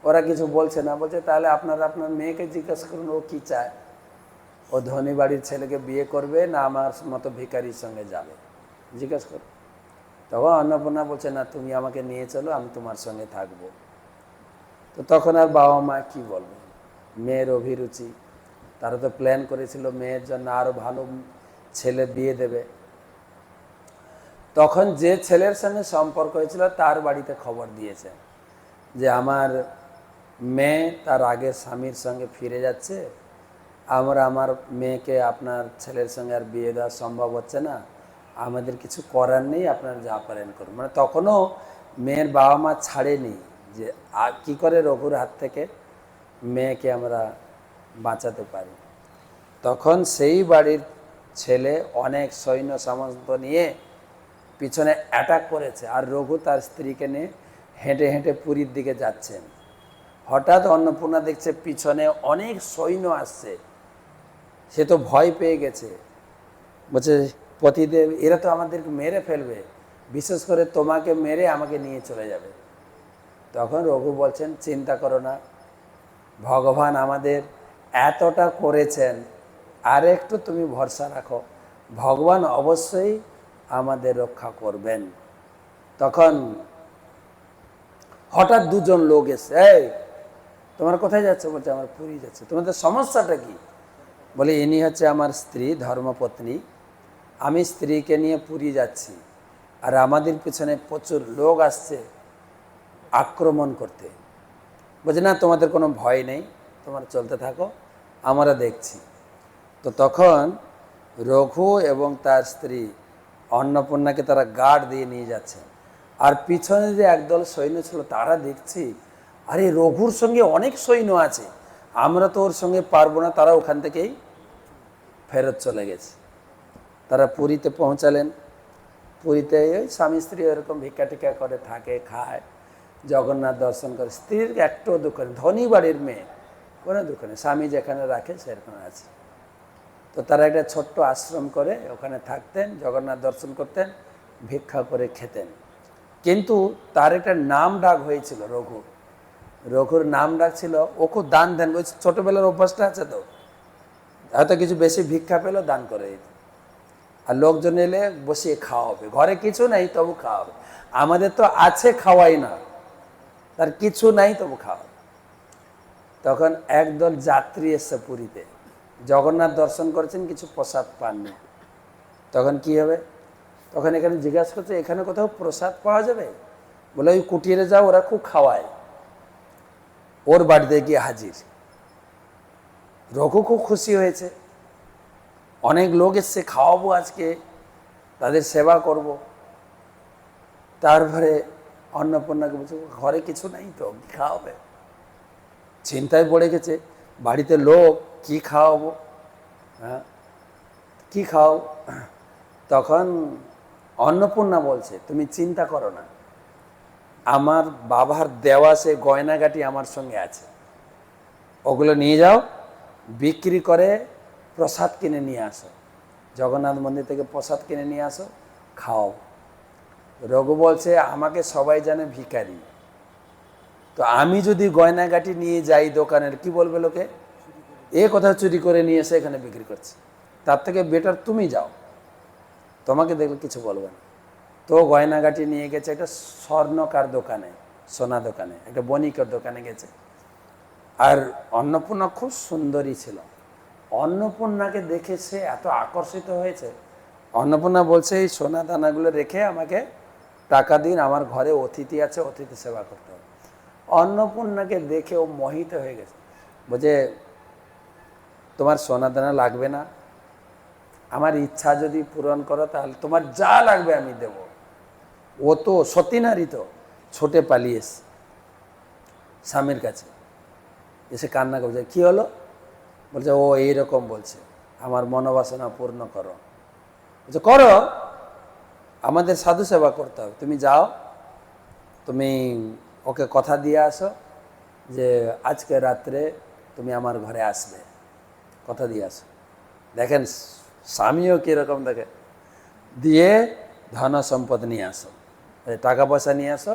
ওরা কিছু বলছে না, বলছে তাহলে আপনারা আপনার মেয়েকে জিজ্ঞাসা করুন ও কি চায়, ও ধনী বাড়ির ছেলেকে বিয়ে করবে না আমার মতো ভিখারির সঙ্গে যাবে, জিজ্ঞাসা করুন। তখন অন্নপূর্ণা বলছে না, তুমি আমাকে নিয়ে চলো, আমি তোমার সঙ্গে থাকবো। তো তখন আর বাবা মা কি বলবে, মেয়ের অভিরুচি, তারা তো প্ল্যান করেছিল মেয়ের জন্য আরো ভালো ছেলে বিয়ে দেবে। তখন যে ছেলের সঙ্গে সম্পর্ক হয়েছিল তার বাড়িতে খবর দিয়েছে যে আমার মেয়ে তার আগের স্বামীর সঙ্গে ফিরে যাচ্ছে, আমার মেয়েকে আপনার ছেলের সঙ্গে আর বিয়ে দেওয়া সম্ভব হচ্ছে না, আমাদের কিছু করার নেই, আপনারা যা পারেন করুন। মানে তখনও মেয়ের বাবা মা ছাড়েনি যে কি করে রঘুর হাত থেকে মেয়েকে আমরা বাঁচাতে পারি। তখন সেই বাড়ির ছেলে অনেক সৈন্য সামন্ত নিয়ে পিছনে অ্যাটাক করেছে, আর রঘু তার স্ত্রীকে নিয়ে হেঁটে হেঁটে পুরীর দিকে যাচ্ছেন। হঠাৎ অন্নপূর্ণা দেখছে পিছনে অনেক সৈন্য আসছে, সে তো ভয় পেয়ে গেছে, বলছে পতিদেব এরা তো আমাদেরকে মেরে ফেলবে, বিশেষ করে তোমাকে মেরে আমাকে নিয়ে চলে যাবে। তখন রঘু বলছেন চিন্তা করো না, ভগবান আমাদের এতটা করেছেন, আর একটু তুমি ভরসা রাখো, ভগবান অবশ্যই আমাদের রক্ষা করবেন। তখন হঠাৎ দুজন লোক এসে, এই তোমার কোথায় যাচ্ছে? বলছে আমার পুরী যাচ্ছে। তোমাদের সমস্যাটা কি? বলে ইনি হচ্ছে আমার স্ত্রী, ধর্মপত্নী, আমি স্ত্রীকে নিয়ে পুরী যাচ্ছি, আর আমাদের পিছনে প্রচুর লোক আসছে আক্রমণ করতে। বলছে না তোমাদের কোনো ভয় নেই, তোমরা চলতে থাকো, আমরা দেখছি। তো তখন রঘু এবং তার স্ত্রী অন্নপূর্ণাকে তারা গার্ড দিয়ে নিয়ে যাচ্ছেন, আর পিছনে যে একদল সৈন্য ছিল তারা দেখছি আরে রঘুর সঙ্গে অনেক সৈন্য আছে, আমরা তো ওর সঙ্গে পারবো না, তারা ওখান থেকেই ফেরত চলে গেছে। তারা পুরীতে পৌঁছালেন। পুরীতে ওই স্বামী স্ত্রী এরকম ভিক্ষা টিক্ষা করে থাকে, খায়, জগন্নাথ দর্শন করে। স্ত্রীর একটু দোকানে, ধনী বাড়ির মেয়ে, কোনো দোকানে স্বামী যেখানে রাখে সেরকম আছে। তো তারা একটা ছোট্ট আশ্রম করে ওখানে থাকতেন, জগন্নাথ দর্শন করতেন, ভিক্ষা করে খেতেন। কিন্তু তার একটা নাম ডাক হয়েছিল রঘু, রঘুর নাম ডাক ছিল, ও খুব দান দেন, ওই ছোটোবেলার অভ্যাসটা আছে, তো হয়তো কিছু বেশি ভিক্ষা পেলেও দান করে দিত। আর লোকজন এলে বসিয়ে খাওয়া হবে, ঘরে কিছু নাই তবু খাওয়া হবে। আমাদের তো আছে খাওয়াই না, তার কিছু নাই তবু খাওয়া। তখন একদল যাত্রী এসছে পুরীতে, জগন্নাথ দর্শন করেছেন, কিছু প্রসাদ পাননি। তখন কি হবে? তখন এখানে জিজ্ঞাসা করছে এখানে কোথাও প্রসাদ পাওয়া যাবে? বলে ওই কুটিরে যাও, ওরা খুব খাওয়ায়। ওর বাড়িতে গিয়ে হাজির। রঘু খুব খুশি হয়েছে, অনেক লোক এসছে, খাওয়াবো আজকে, তাদের সেবা করব। তারপরে অন্নপূর্ণাকে বলছে ঘরে কিছু নাই তো, কি খাওয়াবে? চিন্তায় পড়ে গেছে, বাড়িতে লোক, কি খাওয়াবো, হ্যাঁ কি খাও? তখন অন্নপূর্ণা বলছে তুমি চিন্তা করো না, আমার বাবার দেওয়া সে গয়নাগাটি আমার সঙ্গে আছে, ওগুলো নিয়ে যাও, বিক্রি করে প্রসাদ কিনে নিয়ে আসো, জগন্নাথ মন্দির থেকে প্রসাদ কিনে নিয়ে আসো, খাও। রঘু বলছে আমাকে সবাই জানে ভিখারি, তো আমি যদি গয়নাগাটি নিয়ে যাই দোকানের, কি বলবে লোকে, এ কোথাও চুরি করে নিয়ে এসে এখানে বিক্রি করছে, তার থেকে বেটার তুমি যাও, তোমাকে দেখলে কিছু বলবে না। তো গয়নাগাটি নিয়ে গেছে একটা স্বর্ণকার দোকানে, সোনা দোকানে, একটা বণিকের দোকানে গেছে। আর অন্নপূর্ণা খুব সুন্দরী ছিল, অন্নপূর্ণাকে দেখে সে এত আকর্ষিত হয়েছে। অন্নপূর্ণা বলছে এই সোনা দানাগুলো রেখে আমাকে টাকা দিন, আমার ঘরে অতিথি আছে, অতিথি সেবা করতে হবে। অন্নপূর্ণাকে দেখে ও মোহিত হয়ে গেছে, বলছে তোমার সোনা দানা লাগবে না, আমার ইচ্ছা যদি পূরণ করো তাহলে তোমার যা লাগবে আমি দেব। ও তো সতী নারী, তো ছোটে পালিয়ে এসে স্বামীর কাছে এসে কান্না করছে। কি হলো? বলছে ও এইরকম বলছে, আমার মনোবাসনা পূর্ণ করো। বলছে করো, আমাদের সাধু সেবা করতে হবে, তুমি যাও, তুমি ওকে কথা দিয়ে আসো যে আজকে রাত্রে তুমি আমার ঘরে আসবে, কথা দিয়ে আসো। দেখেন স্বামীও কীরকম দেখে, দিয়ে ধন সম্পদ নিয়ে আসো, টাকা পয়সা নিয়ে আসো,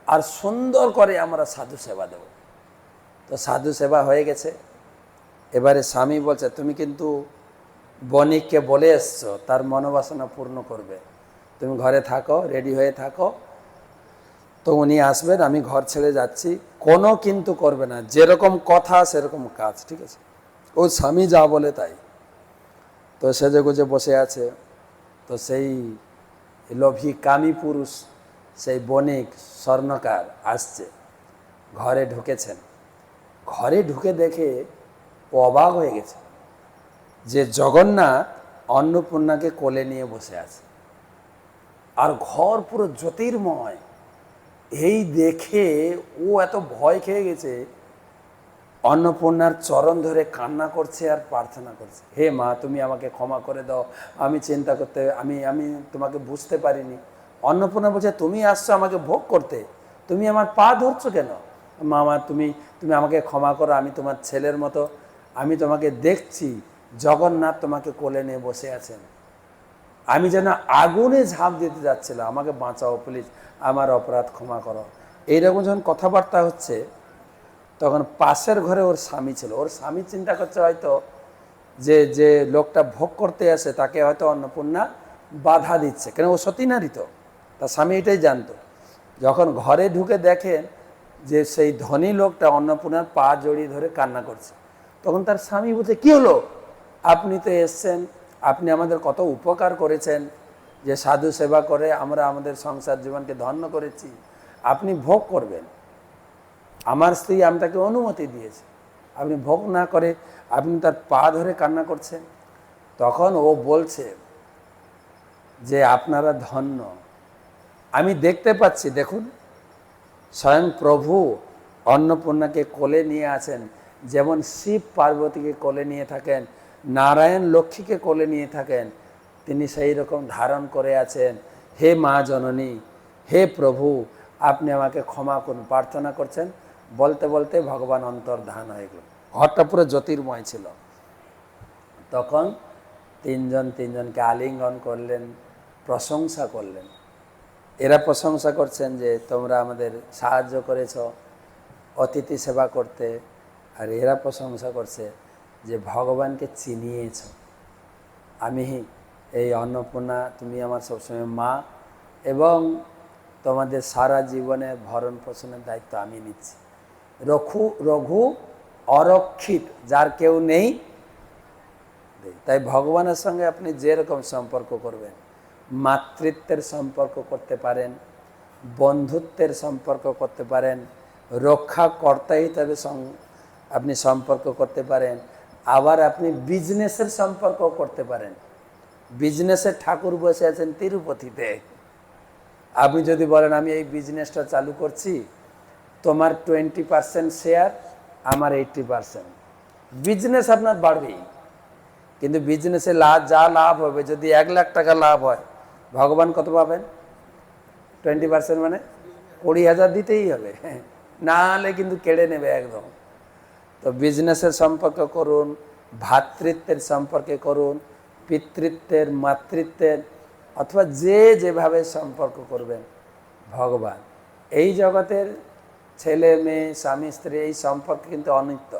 আর সুন্দর করে আমরা সাধু সেবা দেব। তো সাধু সেবা হয়ে গেছে। এবারে স্বামী বলছে তুমি কিন্তু বণিককে বলে এসছো, তার মনোবাসনা পূর্ণ করবে, তুমি ঘরে থাকো, রেডি হয়ে থাকো, তো উনি আসবেন, আমি ঘর ছেড়ে যাচ্ছি, কোনো কিন্তু করবে না, যেরকম কথা সেরকম কাজ, ঠিক আছে? ও স্বামী যা বলে তাই। তো সেজে গুজে বসে আছে। তো সেই লোভী কামী পুরুষ, সেই বণিক স্বর্ণকার আসছে, ঘরে ঢুকেছেন। ঘরে ঢুকে দেখে ও অবাক হয়ে গেছে যে জগন্নাথ অন্নপূর্ণাকে কোলে নিয়ে বসে আছে, আর ঘর পুরো জ্যোতির্ময়। এই দেখে ও এত ভয় খেয়ে গেছে, অন্নপূর্ণার চরণ ধরে কান্না করছে আর প্রার্থনা করছে, হে মা তুমি আমাকে ক্ষমা করে দাও, আমি চিন্তা করতে, আমি তোমাকে বুঝতে পারিনি। অন্নপূর্ণা বলছে তুমি আসছো আমাকে ভোগ করতে, তুমি আমার পা ধরছো কেন? মামা তুমি তুমি আমাকে ক্ষমা করো, আমি তোমার ছেলের মতো, আমি তোমাকে দেখছি, জগন্নাথ তোমাকে কোলে নিয়ে বসে আছেন, আমি যেন আগুনে ঝাঁপ দিতে যাচ্ছিলাম, আমাকে বাঁচাও প্লিজ, আমার অপরাধ ক্ষমা করো। এইরকম যখন কথাবার্তা হচ্ছে, তখন পাশের ঘরে ওর স্বামী ছিল। ওর স্বামী চিন্তা করছে হয়তো যে যে লোকটা ভোগ করতে আসে তাকে হয়তো অন্নপূর্ণা বাধা দিচ্ছে, কেন ও সতী নারী, তো তার স্বামী এটাই জানতো। যখন ঘরে ঢুকে দেখেন যে সেই ধনী লোকটা অন্নপূর্ণার পা জড়িয়ে ধরে কান্না করছে, তখন তার স্বামী বলছে কি হলো, আপনি তো এসছেন, আপনি আমাদের কত উপকার করেছেন, যে সাধু সেবা করে আমরা আমাদের সংসার জীবনকে ধন্য করেছি, আপনি ভোগ করবেন, আমার স্ত্রী আমি তাকে অনুমতি দিয়েছি, আপনি ভোগ না করে আপনি তার পা ধরে কান্না করছেন। তখন ও বলছে যে আপনারা ধন্য, আমি দেখতে পাচ্ছি, দেখুন স্বয়ং প্রভু অন্নপূর্ণাকে কোলে নিয়ে আছেন, যেমন শিব পার্বতীকে কোলে নিয়ে থাকেন, নারায়ণ লক্ষ্মীকে কোলে নিয়ে থাকেন, তিনি সেই রকম ধারণ করে আছেন। হে মা জননী, হে প্রভু, আপনি আমাকে ক্ষমা করুন, প্রার্থনা করছেন। বলতে বলতে ভগবান অন্তর্ধান হয়ে গেল, ঘরটা পুরো জ্যোতির্ময় ছিল। তখন তিনজনকে আলিঙ্গন করলেন, প্রশংসা করলেন। এরা প্রশংসা করছেন যে তোমরা আমাদের সাহায্য করেছ অতিথি সেবা করতে, আর এরা প্রশংসা করছে যে ভগবানকে চিনিয়েছ, আমি এই অন্নপূর্ণা তুমি আমার সবসময় মা, এবং তোমাদের সারা জীবনে ভরণ পোষণের দায়িত্ব আমি নিচ্ছি। রঘু অরক্ষিত, যার কেউ নেই। তাই ভগবানের সঙ্গে আপনি যেরকম সম্পর্ক করবেন, মাতৃত্বের সম্পর্ক করতে পারেন, বন্ধুত্বের সম্পর্ক করতে পারেন, রক্ষাকর্তা হিসাবে আপনি সম্পর্ক করতে পারেন, আবার আপনি বিজনেসের সম্পর্ক করতে পারেন। বিজনেসের ঠাকুর বসে আছেন তিরুপতিতে, আপনি যদি বলেন আমি এই বিজনেসটা চালু করছি, তোমার 20% শেয়ার, আমার 80%, বিজনেস আপনার বাড়বেই। কিন্তু বিজনেসে যা লাভ হবে, যদি 1 লাখ টাকা লাভ হয়, ভগবান কত পাবেন? 20% মানে 20,000 দিতেই হবে, না হলে কিন্তু কেড়ে নেবে একদম। তো বিজনেসের সম্পর্ক করুন, ভ্রাতৃত্বের সম্পর্কে করুন, পিতৃত্বের, মাতৃত্বের, অথবা যে যেভাবে সম্পর্ক করবেন, ভগবান। এই জগতের ছেলে মেয়ে, স্বামী স্ত্রী, এই সম্পর্ক কিন্তু অনিত্য।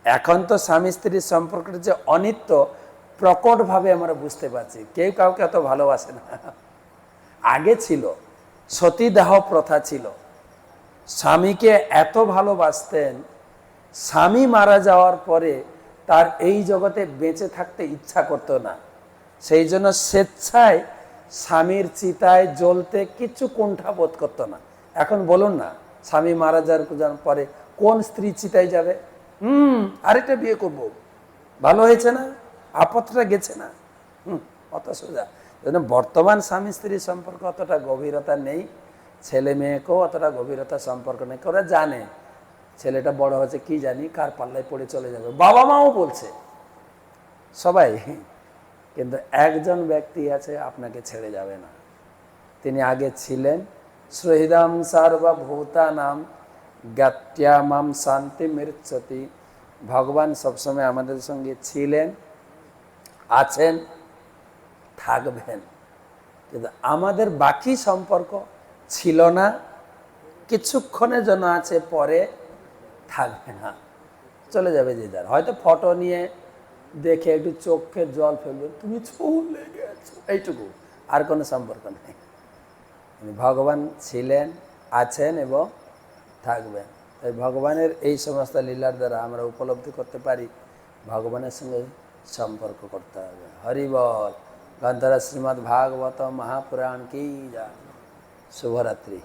এখন তো স্বামী স্ত্রীর সম্পর্কটা যে অনিত্য প্রকটভাবে আমরা বুঝতে পারছি, কেউ কাউকে এত ভালোবাসে না। আগে ছিল, সতীদাহ প্রথা ছিল, স্বামীকে এত ভালোবাসতেন, স্বামী মারা যাওয়ার পরে তার এই জগতে বেঁচে থাকতে ইচ্ছা করতো না, সেই জন্য স্বেচ্ছায় স্বামীর চিতায় জ্বলতে কিছু কুণ্ঠা বোধ করতো না। এখন বলুন না, স্বামী মারা যাওয়ার পরে কোন স্ত্রী চিতায় যাবে? আরেকটা বিয়ে করব, ভালো হয়েছে না, আপদটা গেছে না, অত সোজা। জন্য বর্তমান স্বামী স্ত্রীর সম্পর্ক অতটা গভীরতা নেই, ছেলে মেয়েকেও অতটা গভীরতা সম্পর্ক নেই। ওরা জানে ছেলেটা বড় হচ্ছে, কি জানি কার পাল্লায় পড়ে চলে যাবে, বাবা মাও বলছে সবাই, কিন্তু একজন ব্যক্তি আছে আপনাকে ছেড়ে যাবে না। তিনি আগে ছিলেন শ্রহিদাম সার্বভূতানাম জ্ঞাত্যামাম শান্তি মৃচ্ছতি। ভগবান সবসময় আমাদের সঙ্গে ছিলেন, আছেন, থাকবেন। কিন্তু আমাদের বাকি সম্পর্ক ছিল না, কিছুক্ষণের জন্য আছে, পরে থাকবে না, চলে যাবে যে যার। হয়তো ফটো নিয়ে দেখে একটু চোখের জল ফেলবে, তুমি চলে গেছো, এইটুকু, আর কোনো সম্পর্ক নেই। ভগবান ছিলেন, আছেন এবং থাকবেন। তাই ভগবানের এই সমস্ত লীলার দ্বারা আমরা উপলব্ধি করতে পারি ভগবানের সঙ্গে সম্পর্ক করতে হবে। হরি বল। গ্রন্থরা শ্রীমদ্ ভাগবত মহাপুরাণ কি যায়। শুভরাত্রি।